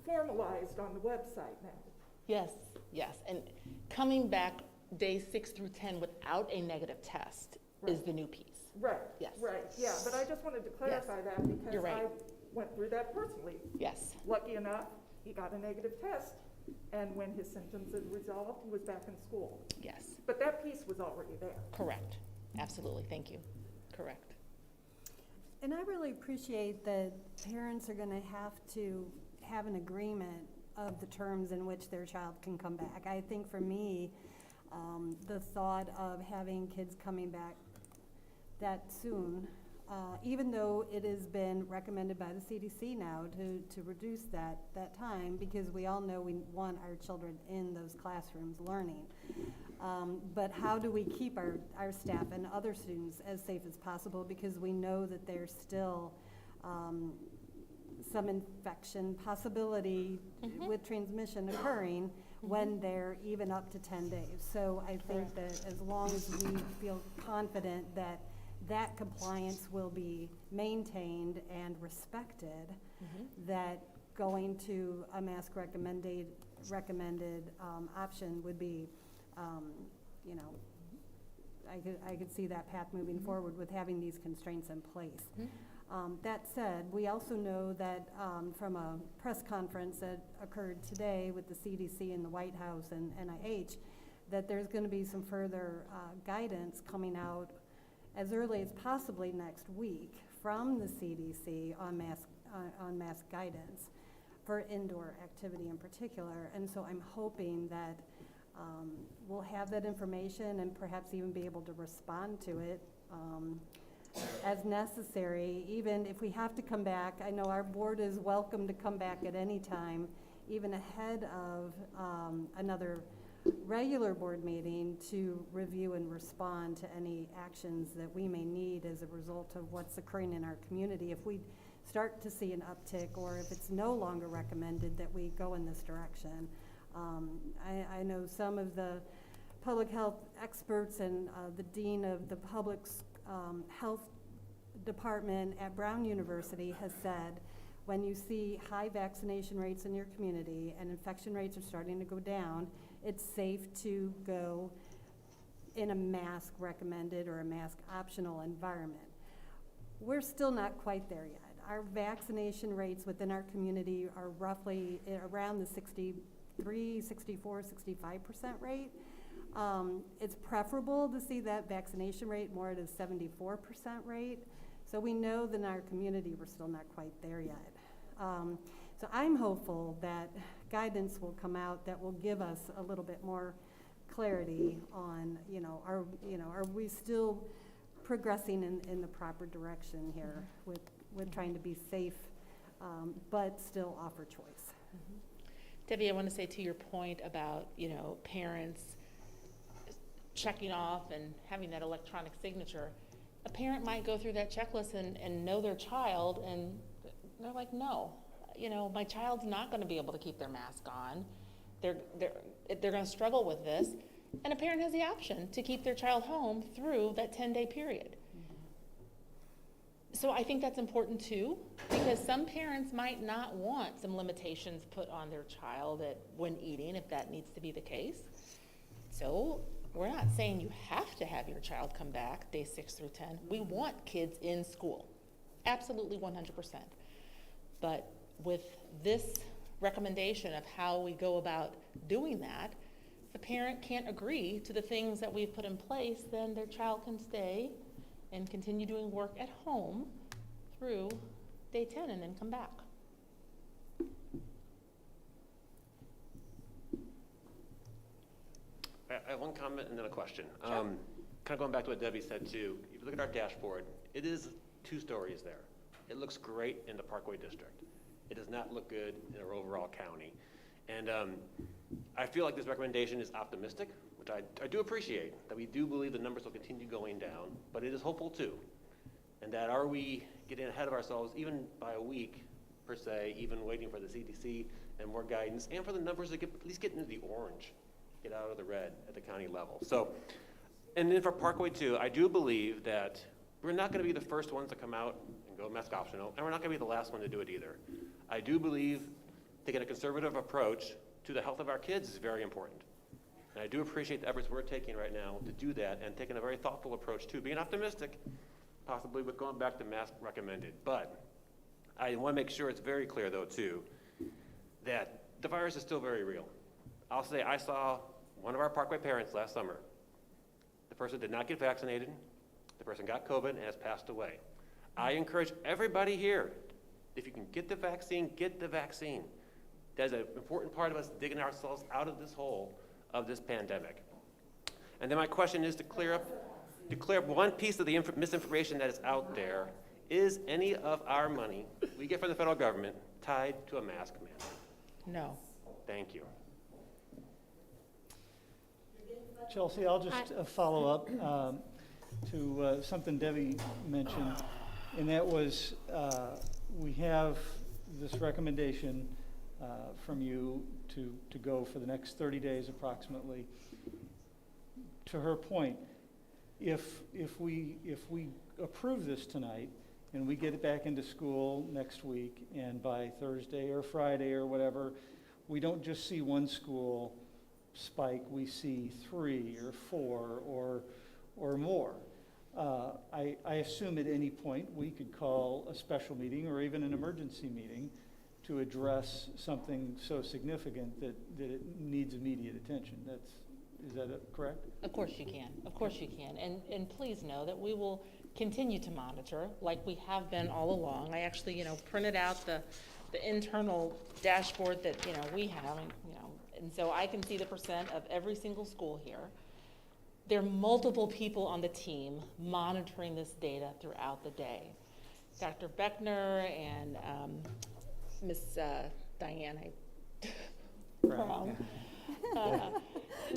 formalized on the website now. Yes, yes. And coming back days 6 through 10 without a negative test is the new piece. Right. Yes. Right. Yeah. But I just wanted to clarify that, because You're right. I went through that personally. Yes. Lucky enough, he got a negative test, and when his symptoms had resolved, he was back in school. Yes. But that piece was already there. Correct. Absolutely. Thank you. Correct. And I really appreciate that parents are going to have an agreement of the terms in which their child can come back. I think for me, the thought of having kids coming back that soon, even though it has been recommended by the CDC now to reduce that time, because we all know we want our children in those classrooms learning. But how do we keep our staff and other students as safe as possible, because we know that there's still some infection possibility with transmission occurring when they're even up to 10 days. So I think that as long as we feel confident that that compliance will be maintained and respected, that going to a mask recommended option would be, I could see that path moving forward with having these constraints in place. That said, we also know that from a press conference that occurred today with the CDC and the White House and NIH, that there's going to be some further guidance coming out as early as possibly next week from the CDC on mask guidance for indoor activity in particular. And so I'm hoping that we'll have that information and perhaps even be able to respond to it as necessary. Even if we have to come back, I know our board is welcome to come back at any time, even ahead of another regular board meeting, to review and respond to any actions that we may need as a result of what's occurring in our community. If we start to see an uptick, or if it's no longer recommended that we go in this direction. I know some of the public health experts and the dean of the public health department at Brown University has said, when you see high vaccination rates in your community and infection rates are starting to go down, it's safe to go in a mask recommended or a mask optional environment. We're still not quite there yet. Our vaccination rates within our community are roughly around the 63, 64, 65% rate. It's preferable to see that vaccination rate more at a 74% rate. So we know that in our community we're still not quite there yet. So I'm hopeful that guidance will come out that will give us a little bit more clarity on, are we still progressing in the proper direction here with trying to be safe, but still offer choice. Debbie, I want to say to your point about, parents checking off and having that electronic signature, a parent might go through that checklist and know their child, and they're like, no, my child's not going to be able to keep their mask on. They're going to struggle with this. And a parent has the option to keep their child home through that 10-day period. So I think that's important too, because some parents might not want some limitations put on their child when eating, if that needs to be the case. So we're not saying you have to have your child come back day 6 through 10. We want kids in school, absolutely 100%. But with this recommendation of how we go about doing that, if a parent can't agree to the things that we've put in place, then their child can stay and continue doing work at home through day 10 and then come back. I have one comment and then a question. Sure. Kind of going back to what Debbie said too. If you look at our dashboard, it is 2 stories there. It looks great in the Parkway District. It does not look good in our overall county. And I feel like this recommendation is optimistic, which I do appreciate, that we do believe the numbers will continue going down, but it is hopeful too. And that are we getting ahead of ourselves even by a week per se, even waiting for the CDC and more guidance, and for the numbers to at least get into the orange, get out of the red at the county level. So, and then for Parkway too, I do believe that we're not going to be the first ones to come out and go mask optional, and we're not going to be the last one to do it either. I do believe taking a conservative approach to the health of our kids is very important. And I do appreciate the efforts we're taking right now to do that, and taking a very thoughtful approach to being optimistic, possibly with going back to mask recommended. But I want to make sure it's very clear though too, that the virus is still very real. I'll say I saw one of our Parkway parents last summer. The person did not get vaccinated. The person got COVID and has passed away. I encourage everybody here, if you can get the vaccine, get the vaccine. That's an important part of us digging ourselves out of this hole of this pandemic. And then my question is to clear up one piece of the misinformation that is out there. Is any of our money we get from the federal government tied to a mask mandate? No. Thank you. Chelsea, I'll just follow up to something Debbie mentioned, and that was we have this recommendation from you to go for the next 30 days approximately. To her point, if we approve this tonight and we get it back into school next week, and by Thursday or Friday or whatever, we don't just see one school spike, we see 3 or 4 or more. I assume at any point we could call a special meeting or even an emergency meeting to address something so significant that it needs immediate attention. Is that correct? Of course you can. Of course you can. And please know that we will continue to monitor like we have been all along. I actually, printed out the internal dashboard that, we have, and so I can see the percent of every single school here. There are multiple people on the team monitoring this data throughout the day. Dr. Beckner and Miss Diane,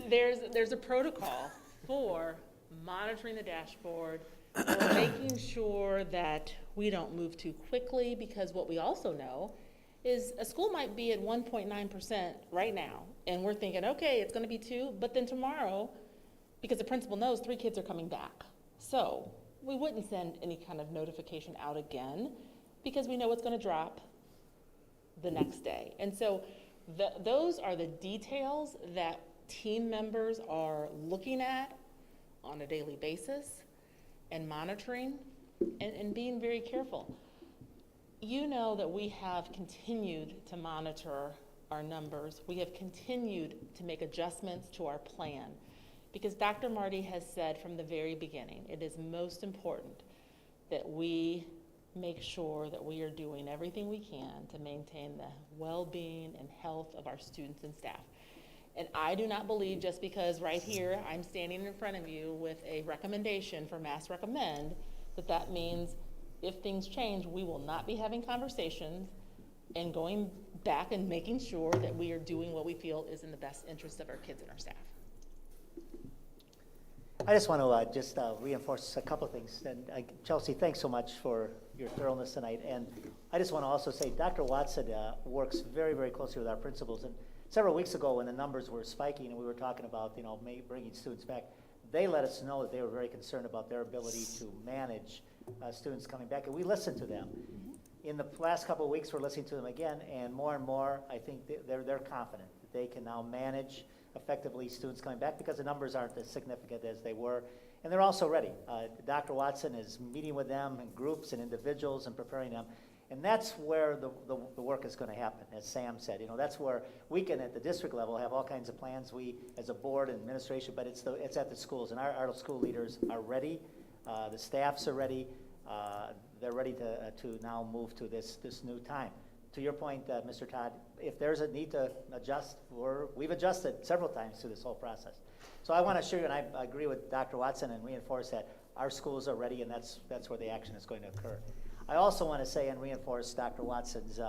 there's a protocol for monitoring the dashboard, for making sure that we don't move too quickly, because what we also know is a school might be at 1.9% right now, and we're thinking, okay, it's going to be 2, but then tomorrow, because the principal knows 3 kids are coming back. So we wouldn't send any kind of notification out again because we know it's going to drop the next day. And so those are the details that team members are looking at on a daily basis and monitoring and being very careful. You know that we have continued to monitor our numbers. We have continued to make adjustments to our plan because Dr. Marty has said from the very beginning, it is most important that we make sure that we are doing everything we can to maintain the well-being and health of our students and staff. And I do not believe just because right here I'm standing in front of you with a recommendation for Mass Recommend that means if things change, we will not be having conversations and going back and making sure that we are doing what we feel is in the best interest of our kids and our staff. I just want to reinforce a couple of things. And Chelsea, thanks so much for your thoroughness tonight. And I just want to also say Dr. Watson works very, very closely with our principals. And several weeks ago when the numbers were spiking and we were talking about, bringing students back, they let us know that they were very concerned about their ability to manage students coming back, and we listened to them. In the last couple of weeks, we're listening to them again, and more, I think they're confident that they can now manage effectively students coming back because the numbers aren't as significant as they were, and they're also ready. Dr. Watson is meeting with them in groups and individuals and preparing them, and that's where the work is going to happen, as Sam said. That's where we can, at the district level, have all kinds of plans. We, as a board and administration, but it's at the schools, and our school leaders are ready. The staffs are ready. They're ready to now move to this new time. To your point, Mr. Todd, if there's a need to adjust, we've adjusted several times through this whole process. So I want to assure you, and I agree with Dr. Watson and reinforce that our schools are ready, and that's where the action is going to occur. I also want to say and reinforce Dr. Watson's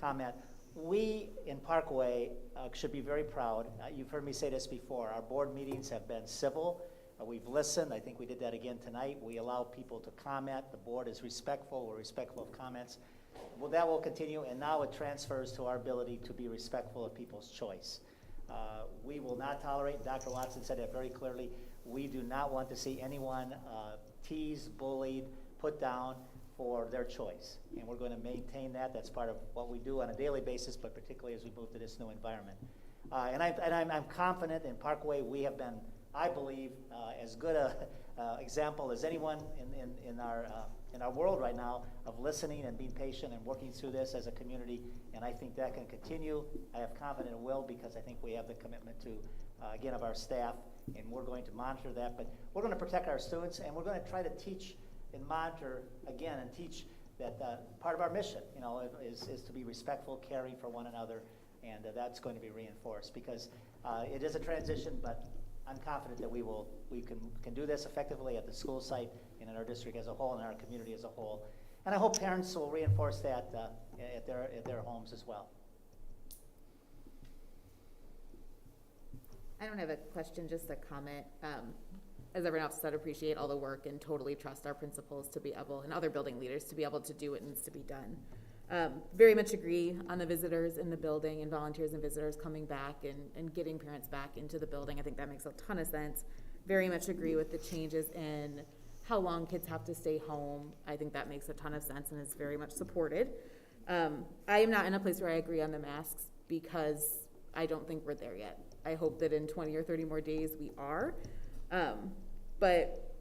comment. We in Parkway should be very proud. You've heard me say this before. Our board meetings have been civil. We've listened. I think we did that again tonight. We allow people to comment. The board is respectful. We're respectful of comments. Well, that will continue, and now it transfers to our ability to be respectful of people's choice. We will not tolerate, Dr. Watson said that very clearly, we do not want to see anyone teased, bullied, put down for their choice. And we're going to maintain that. That's part of what we do on a daily basis, but particularly as we move to this new environment. And I'm confident in Parkway we have been, I believe, as good a example as anyone in our world right now of listening and being patient and working through this as a community. And I think that can continue. I have confidence it will because I think we have the commitment to, again, of our staff, and we're going to monitor that. But we're going to protect our students, and we're going to try to teach and monitor again and teach that part of our mission, is to be respectful, caring for one another, and that's going to be reinforced because it is a transition, but I'm confident that we can do this effectively at the school site and in our district as a whole and in our community as a whole. And I hope parents will reinforce that at their homes as well. I don't have a question, just a comment. As everyone else said, appreciate all the work and totally trust our principals to be able, and other building leaders to be able to do what needs to be done. Very much agree on the visitors in the building and volunteers and visitors coming back and getting parents back into the building. I think that makes a ton of sense. Very much agree with the changes in how long kids have to stay home. I think that makes a ton of sense and is very much supported. I am not in a place where I agree on the masks because I don't think we're there yet. I hope that in 20 or 30 more days we are. But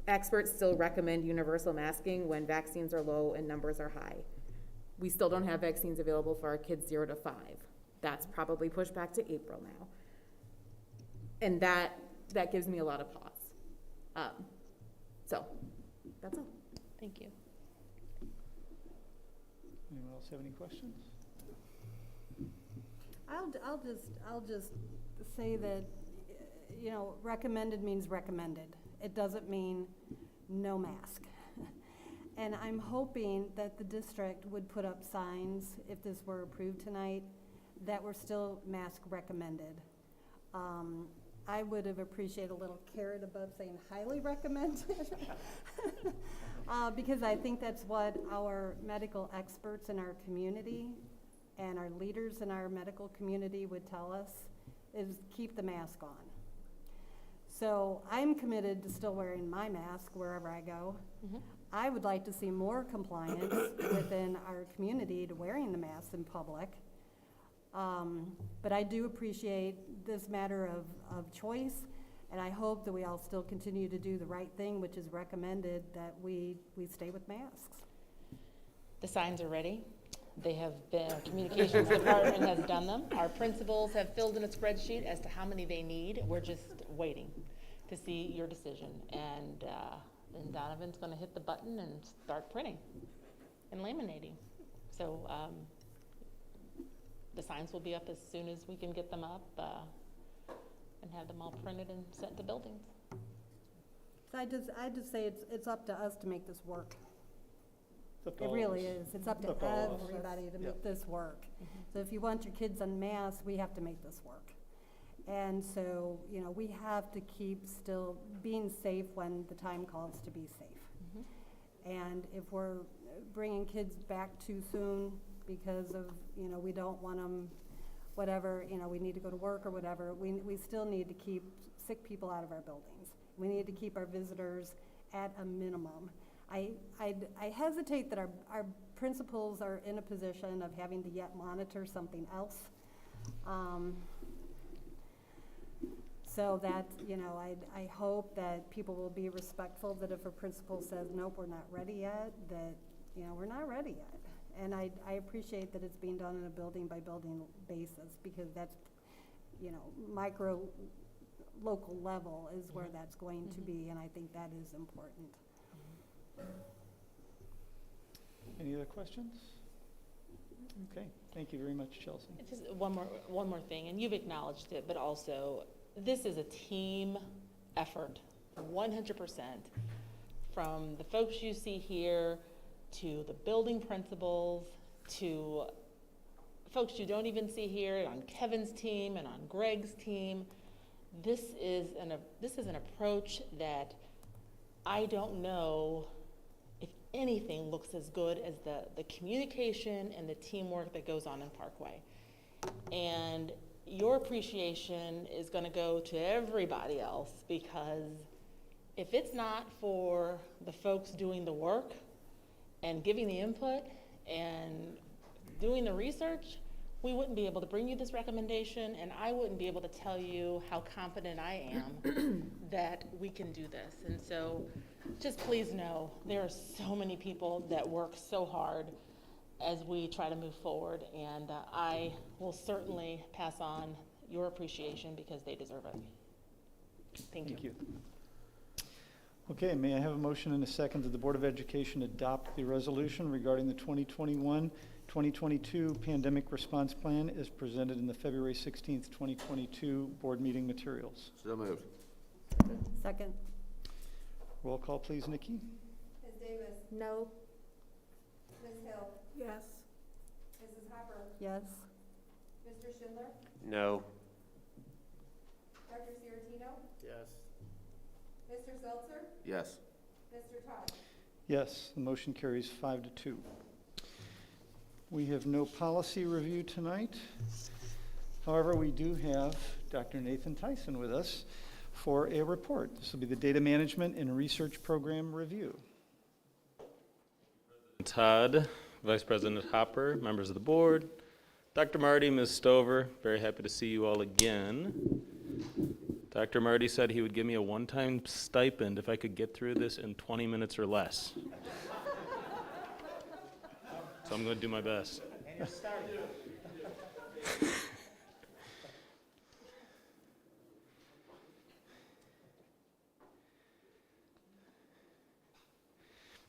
experts still recommend universal masking when vaccines are low and numbers are high. We still don't have vaccines available for our kids 0 to 5. That's probably pushed back to April now. And that gives me a lot of pause. So that's all. Thank you. Anyone else have any questions? I'll just say that, recommended means recommended. It doesn't mean no mask. And I'm hoping that the district would put up signs, if this were approved tonight, that were still mask recommended. I would have appreciated a little carrot above saying highly recommended. Because I think that's what our medical experts in our community and our leaders in our medical community would tell us, is keep the mask on. So I'm committed to still wearing my mask wherever I go. I would like to see more compliance within our community to wearing the mask in public. But I do appreciate this matter of choice, and I hope that we all still continue to do the right thing, which is recommended that we stay with masks. The signs are ready. They have been, our communications department has done them. Our principals have filled in a spreadsheet as to how many they need. We're just waiting to see your decision. And Donovan's going to hit the button and start printing and laminating. So the signs will be up as soon as we can get them up and have them all printed and sent to buildings. So I just say it's up to us to make this work. It It really is. It's up to Up to all of us. everybody to Yep. make this work. So if you want your kids unmasked, we have to make this work. And so, you know, we have to keep still being safe when the time calls to be safe. And if we're bringing kids back too soon because of, you know, we don't want them, whatever, you know, we need to go to work or whatever, we still need to keep sick people out of our buildings. We need to keep our visitors at a minimum. I hesitate that our principals are in a position of having to yet monitor something else. So that, you know, I hope that people will be respectful, that if a principal says, nope, we're not ready yet, that, you know, we're not ready yet. And I appreciate that it's being done on a building by building basis, because that's, you know, micro, local level is where that's going to be, and I think that is important. Any other questions? Okay, thank you very much, Chelsea. Just one more thing, and you've acknowledged it, but also this is a team effort, 100%. From the folks you see here, to the building principals, to folks you don't even see here on Kevin's team and on Greg's team. This is an approach that I don't know if anything looks as good as the communication and the teamwork that goes on in Parkway. And your appreciation is going to go to everybody else, because if it's not for the folks doing the work and giving the input and doing the research, we wouldn't be able to bring you this recommendation, and I wouldn't be able to tell you how confident I am that we can do this. And so just please know there are so many people that work so hard as we try to move forward, and I will certainly pass on your appreciation because they deserve it. Thank you. Thank you. Okay, may I have a motion and a second that the Board of Education adopt the resolution regarding the 2021-2022 Pandemic Response Plan as presented in the February 16th, 2022 board meeting materials? So moved. Second. Roll call, please, Nikki. Ms. Davis? No. Ms. Hill? Yes. Mrs. Hopper? Yes. Mr. Schindler? No. Dr. Ciartino? Yes. Mr. Seltzer? Yes. Mr. Todd? Yes, the motion carries 5-2. We have no policy review tonight. However, we do have Dr. Nathan Tyson with us for a report. This will be the Data Management and Research Program Review. Todd, Vice President Hopper, members of the board, Dr. Marty, Ms. Stover, very happy to see you all again. Dr. Marty said he would give me a one-time stipend if I could get through this in 20 minutes or less. So I'm going to do my best. And you're starting.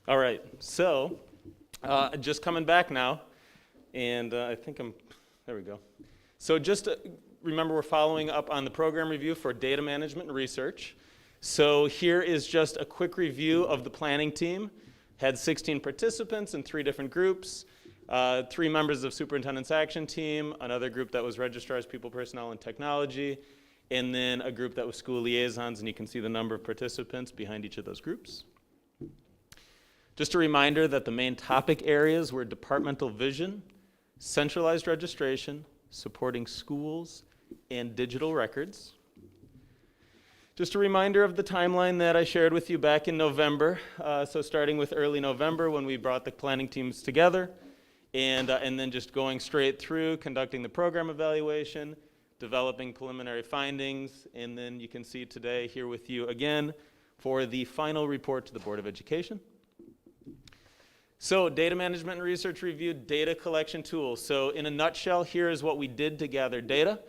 All right, so just coming back now, and I think there we go. So just remember, we're following up on the program review for data management and research. So here is just a quick review of the planning team. Had 16 participants in 3 different groups, 3 members of Superintendent's Action Team, another group that was registrars, people, personnel, and technology, and then a group that was school liaisons, and you can see the number of participants behind each of those groups. Just a reminder that the main topic areas were departmental vision, centralized registration, supporting schools, and digital records. Just a reminder of the timeline that I shared with you back in November. So starting with early November when we brought the planning teams together, and then just going straight through, conducting the program evaluation, developing preliminary findings, and then you can see today here with you again for the final report to the Board of Education. So data management and research review, data collection tools. So in a nutshell, here is what we did to gather data.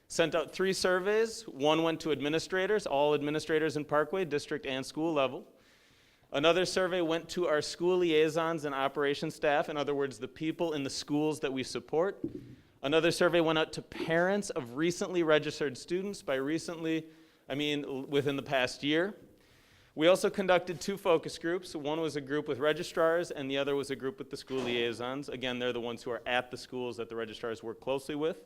Sent out 3 surveys. One went to administrators, all administrators in Parkway, district and school level. Another survey went to our school liaisons and operations staff, in other words, the people in the schools that we support. Another survey went out to parents of recently registered students. By recently, I mean within the past year. We also conducted 2 focus groups. One was a group with registrars, and the other was a group with the school liaisons. Again, they're the ones who are at the schools that the registrars work closely with.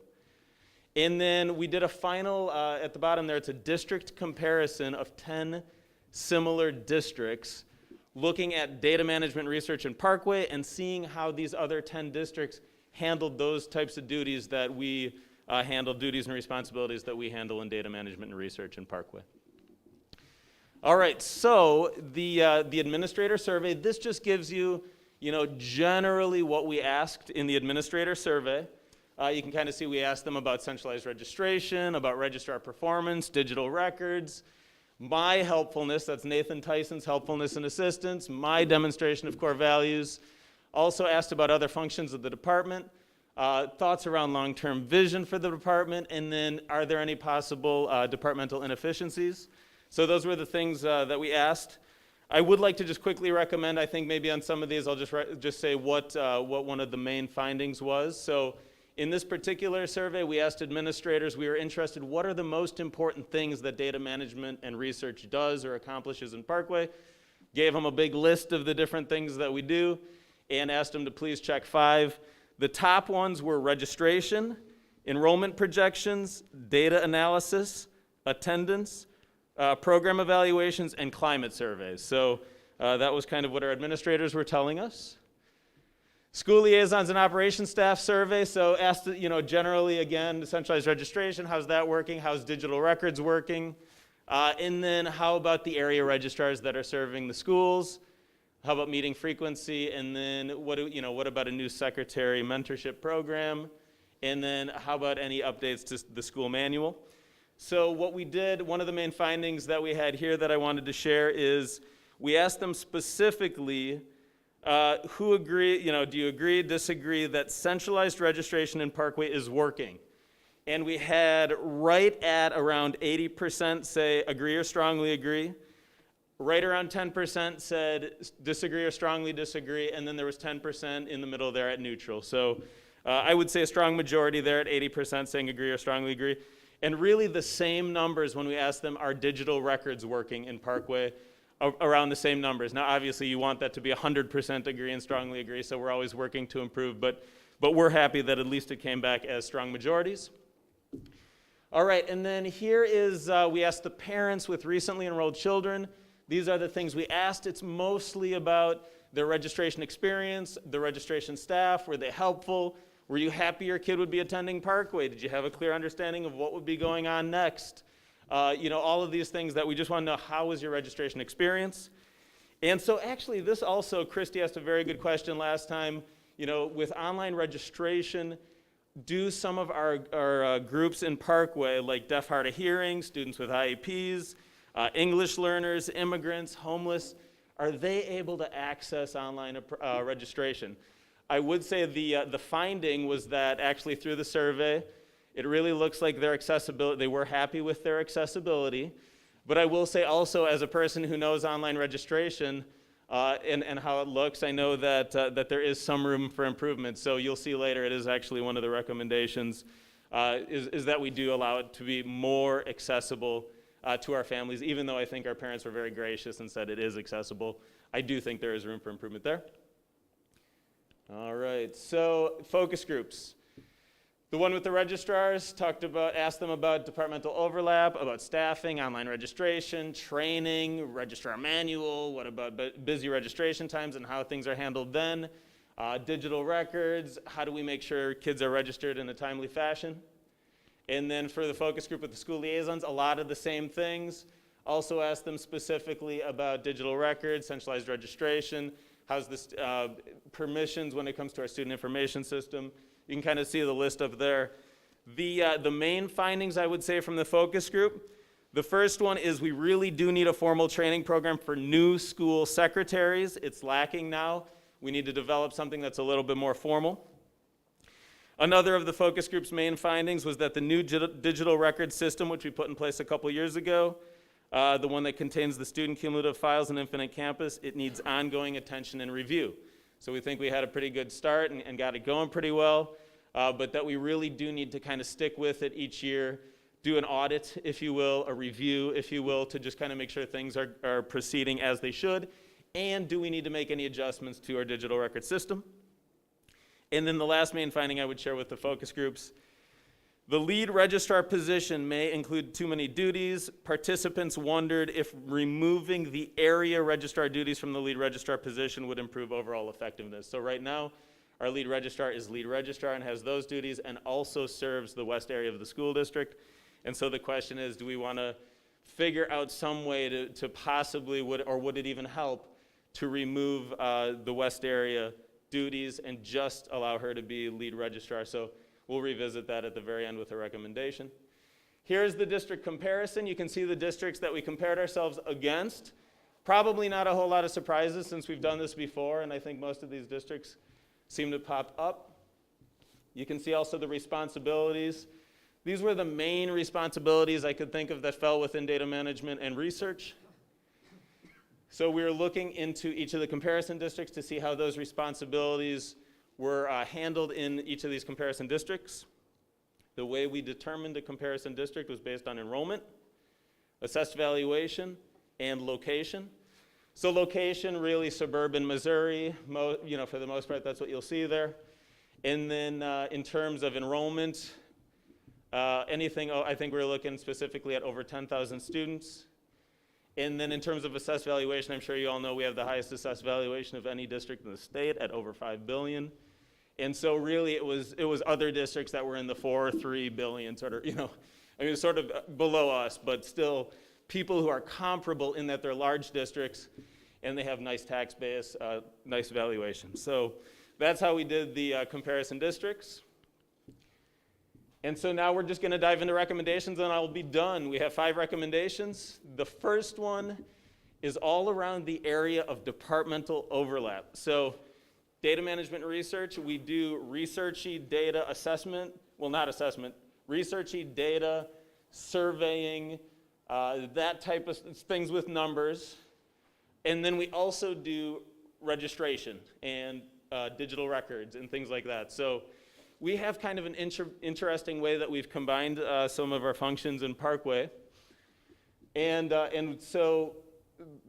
And then we did a final, at the bottom there, it's a district comparison of 10 similar districts, looking at data management research in Parkway and seeing how these other 10 districts handled those types of duties that we handle, duties and responsibilities that we handle in data management and research in Parkway. All right, so the administrator survey, this just gives you, generally what we asked in the administrator survey. You can kind of see we asked them about centralized registration, about registrar performance, digital records, my helpfulness, that's Nathan Tyson's helpfulness and assistance, my demonstration of core values. Also asked about other functions of the department, thoughts around long-term vision for the department, and then are there any possible departmental inefficiencies? So those were the things that we asked. I would like to just quickly recommend, I think maybe on some of these I'll just say what one of the main findings was. So in this particular survey, we asked administrators, we were interested, what are the most important things that data management and research does or accomplishes in Parkway? Gave them a big list of the different things that we do and asked them to please check 5. The top ones were registration, enrollment projections, data analysis, attendance, program evaluations, and climate surveys. So that was kind of what our administrators were telling us. School liaisons and operations staff survey, so asked, generally, again, centralized registration, how's that working? How's digital records working? And then how about the area registrars that are serving the schools? How about meeting frequency? And then what about a new secretary mentorship program? And then how about any updates to the school manual? So what we did, one of the main findings that we had here that I wanted to share is we asked them specifically, who agree, do you agree, disagree that centralized registration in Parkway is working? And we had right at around 80% say agree or strongly agree. Right around 10% said disagree or strongly disagree, and then there was 10% in the middle there at neutral. So I would say a strong majority there at 80% saying agree or strongly agree. And really the same numbers when we asked them, are digital records working in Parkway? Around the same numbers. Now, obviously, you want that to be 100% agree and strongly agree, so we're always working to improve, but we're happy that at least it came back as strong majorities. All right, and then here is, we asked the parents with recently enrolled children. These are the things we asked. It's mostly about their registration experience, the registration staff. Were they helpful? Were you happy your kid would be attending Parkway? Did you have a clear understanding of what would be going on next? All of these things that we just want to know, how was your registration experience? And so actually this also, Christy asked a very good question last time, with online registration, do some of our groups in Parkway, like deaf, hard of hearing, students with IEPs, English learners, immigrants, homeless, are they able to access online registration? I would say the finding was that actually through the survey, it really looks like their accessibility, they were happy with their accessibility. But I will say also, as a person who knows online registration and how it looks, I know that there is some room for improvement. So you'll see later, it is actually one of the recommendations, is that we do allow it to be more accessible to our families, even though I think our parents were very gracious and said it is accessible. I do think there is room for improvement there. All right, so focus groups. The one with the registrars asked them about departmental overlap, about staffing, online registration, training, registrar manual, what about busy registration times and how things are handled then, digital records, how do we make sure kids are registered in a timely fashion? And then for the focus group with the school liaisons, a lot of the same things. Also asked them specifically about digital records, centralized registration, how's this permissions when it comes to our student information system. You can kind of see the list up there. The main findings, I would say, from the focus group, the first one is we really do need a formal training program for new school secretaries. It's lacking now. We need to develop something that's a little bit more formal. Another of the focus group's main findings was that the new digital record system, which we put in place a couple years ago, the one that contains the student cumulative files and Infinite Campus, it needs ongoing attention and review. So we think we had a pretty good start and got it going pretty well, but that we really do need to kind of stick with it each year, do an audit, if you will, a review, if you will, to just kind of make sure things are proceeding as they should, and do we need to make any adjustments to our digital record system? And then the last main finding I would share with the focus groups, the lead registrar position may include too many duties. Participants wondered if removing the area registrar duties from the lead registrar position would improve overall effectiveness. So right now, our lead registrar is lead registrar and has those duties and also serves the west area of the school district. And so the question is, do we want to figure out some way to possibly, would it even help to remove the west area duties and just allow her to be lead registrar? So we'll revisit that at the very end with a recommendation. Here's the district comparison. You can see the districts that we compared ourselves against. Probably not a whole lot of surprises since we've done this before, and I think most of these districts seem to pop up. You can see also the responsibilities. These were the main responsibilities I could think of that fell within data management and research. So we were looking into each of the comparison districts to see how those responsibilities were handled in each of these comparison districts. The way we determined a comparison district was based on enrollment, assessed valuation, and location. So location, really suburban Missouri, for the most part, that's what you'll see there. And then in terms of enrollment, I think we're looking specifically at over 10,000 students. And then in terms of assessed valuation, I'm sure you all know we have the highest assessed valuation of any district in the state at over $5 billion. And so really it was other districts that were in the 4 or 3 billion sort of, sort of below us, but still people who are comparable in that they're large districts and they have nice tax base, nice valuation. So that's how we did the comparison districts. And so now we're just going to dive into recommendations and I'll be done. We have 5 recommendations. The first one is all around the area of departmental overlap. So data management research, we do researchy data assessment, well not assessment, researchy data, surveying, that type of things with numbers. And then we also do registration and digital records and things like that. So we have kind of an interesting way that we've combined some of our functions in Parkway. And so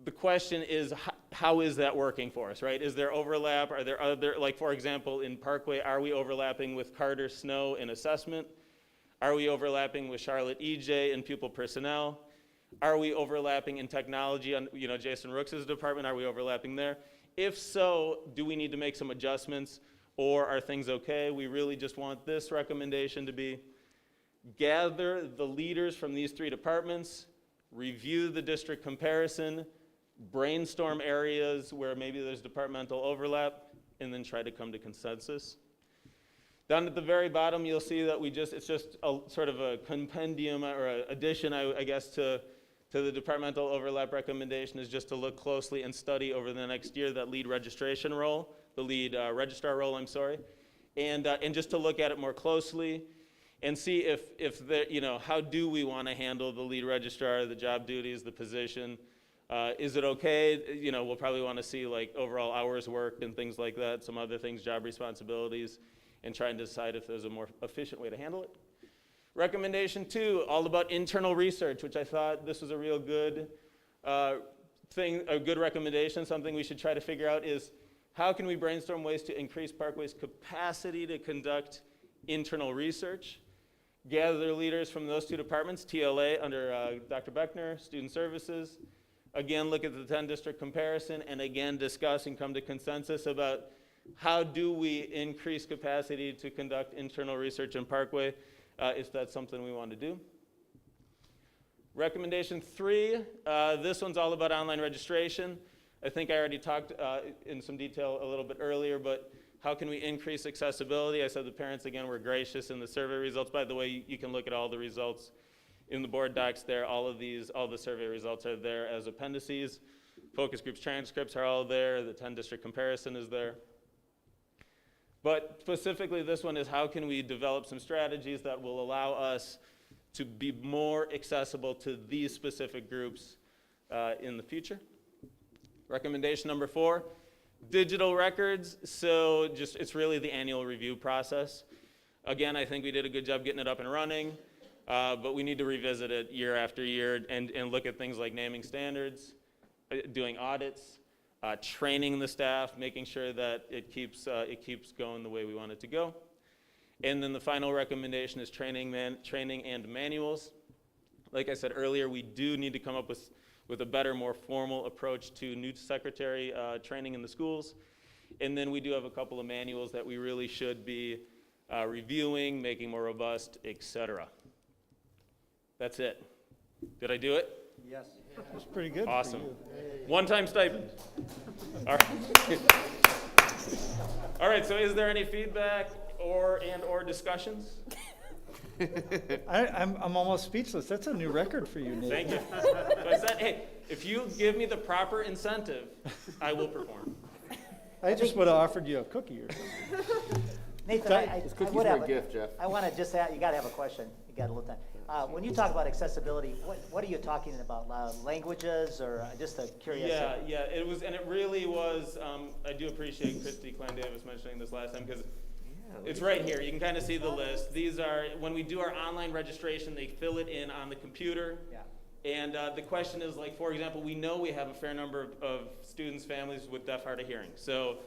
the question is, how is that working for us, right? Is there overlap? Are there other, like for example, in Parkway, are we overlapping with Carter Snow in assessment? Are we overlapping with Charlotte EJ in pupil personnel? Are we overlapping in technology on, Jason Rooks' department? Are we overlapping there? If so, do we need to make some adjustments? Or are things okay? We really just want this recommendation to be gather the leaders from these 3 departments, review the district comparison, brainstorm areas where maybe there's departmental overlap, and then try to come to consensus. Down at the very bottom, you'll see that it's just a sort of a compendium or an addition, I guess, to the departmental overlap recommendation is just to look closely and study over the next year that lead registration role. The lead registrar role, and just to look at it more closely and see if how do we want to handle the lead registrar, the job duties, the position. Is it okay? We'll probably want to see like overall hours worked and things like that, some other things, job responsibilities, and trying to decide if there's a more efficient way to handle it. Recommendation 2, all about internal research, which I thought this was a real good thing, a good recommendation, something we should try to figure out is how can we brainstorm ways to increase Parkway's capacity to conduct internal research? Gather leaders from those 2 departments, TLA under Dr. Beckner, Student Services. Again, look at the 10-district comparison and again discuss and come to consensus about how do we increase capacity to conduct internal research in Parkway if that's something we want to do. Recommendation 3, this one's all about online registration. I think I already talked in some detail a little bit earlier, but how can we increase accessibility? I said the parents, again, were gracious in the survey results. By the way, you can look at all the results in the board docs there. All the survey results are there as appendices. Focus groups transcripts are all there. The 10 district comparison is there. But specifically, this one is how can we develop some strategies that will allow us to be more accessible to these specific groups in the future. Recommendation number 4, digital records. So it's really the annual review process. Again, I think we did a good job getting it up and running, but we need to revisit it year after year and look at things like naming standards, doing audits, training the staff, making sure that it keeps going the way we want it to go. And then the final recommendation is training and manuals. Like I said earlier, we do need to come up with a better, more formal approach to new secretary training in the schools. And then we do have a couple of manuals that we really should be reviewing, making more robust, etc. That's it. Did I do it? Yes. That's pretty good. Awesome. For you. One-time stipend. All right. All right, so is there any feedback or discussions? I'm almost speechless. That's a new record for you, Nate. Thank you. So I said, hey, if you give me the proper incentive, I will perform. I just would have offered you a cookie or something. Nathan, I cookies would are have a gift, Jeff. I want to just add, you got to have a question. You got a little time. When you talk about accessibility, what are you talking about? Languages or just a curiosity? Yeah, it was, and it really was. I do appreciate Christy Klein Davis mentioning this last time because it's right here. You can kind of see the list. These are, when we do our online registration, they fill it in on the computer. Yeah. And the question is, like, for example, we know we have a fair number of students, families with deaf, hard of hearing. So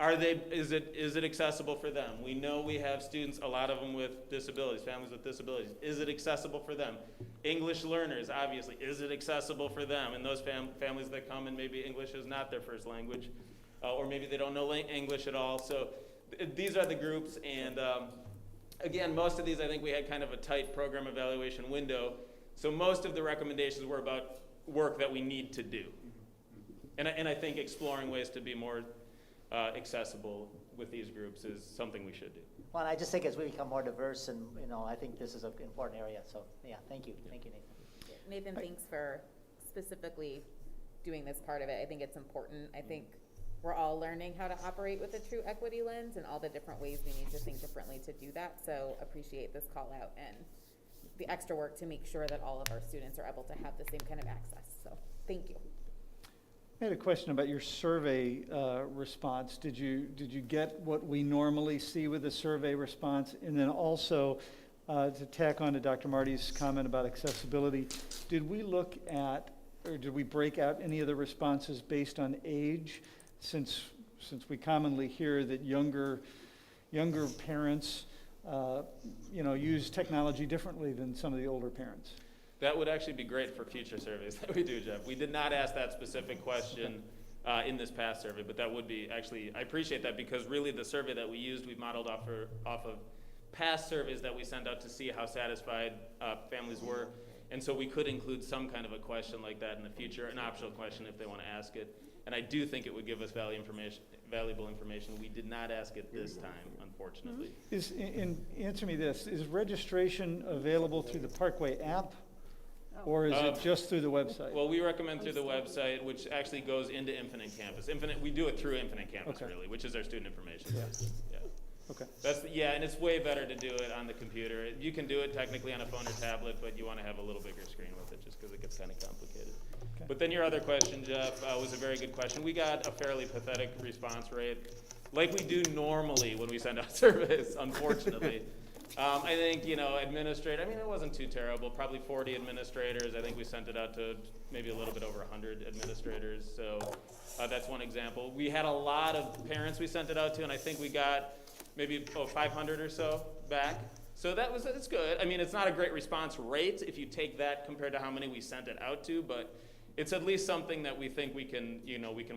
is it accessible for them? We know we have students, a lot of them with disabilities, families with disabilities. Is it accessible for them? English learners, obviously, is it accessible for them? And those families that come and maybe English is not their first language, or maybe they don't know English at all. So these are the groups, and again, most of these, I think we had kind of a tight program evaluation window. So most of the recommendations were about work that we need to do. And I think exploring ways to be more accessible with these groups is something we should do. Well, and I just think as we become more diverse, and I think this is an important area. So yeah, thank you, Nathan. Nathan, thanks for specifically doing this part of it. I think it's important. I think we're all learning how to operate with a true equity lens and all the different ways we need to think differently to do that. So appreciate this call out and the extra work to make sure that all of our students are able to have the same kind of access. So thank you. I had a question about your survey response. Did you get what we normally see with a survey response? And then also, to tack on to Dr. Marty's comment about accessibility, did we look at, or did we break out any of the responses based on age? Since we commonly hear that younger parents, use technology differently than some of the older parents. That would actually be great for future surveys that we do, Jeff. We did not ask that specific question in this past survey, but that would be actually, I appreciate that because really the survey that we used, we modeled off of past surveys that we sent out to see how satisfied families were. And so we could include some kind of a question like that in the future, an optional question if they want to ask it. And I do think it would give us valuable information. We did not ask it this time, unfortunately. Answer me this, is registration available through the Parkway app? Or is it just through the website? Well, we recommend through the website, which actually goes into Infinite Campus. We do it through Infinite Campus, really, which is our student information. Yeah. Okay. And it's way better to do it on the computer. You can do it technically on a phone or tablet, but you want to have a little bigger screen with it just because it gets kind of complicated. Okay. But then your other question, Jeff, was a very good question. We got a fairly pathetic response rate, like we do normally when we send out surveys, unfortunately. I think, administrator, it wasn't too terrible, probably 40 administrators. I think we sent it out to maybe a little bit over 100 administrators. So that's one example. We had a lot of parents we sent it out to, and I think we got maybe 500 or so back. So it's good. It's not a great response rate if you take that compared to how many we sent it out to, but it's at least something that we think we can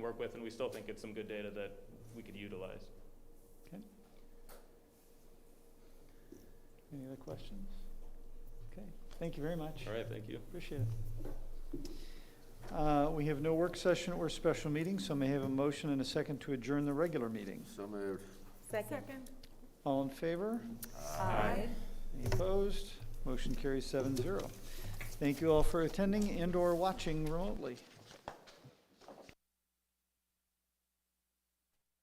work with, and we still think it's some good data that we could utilize. Okay. Any other questions? Okay. Thank you very much. All right, thank you. Appreciate it. We have no work session or special meeting, so may I have a motion and a second to adjourn the regular meeting. So moved. Second. All in favor? Aye. Any opposed? Motion carries 7-0. Thank you all for attending and/or watching remotely.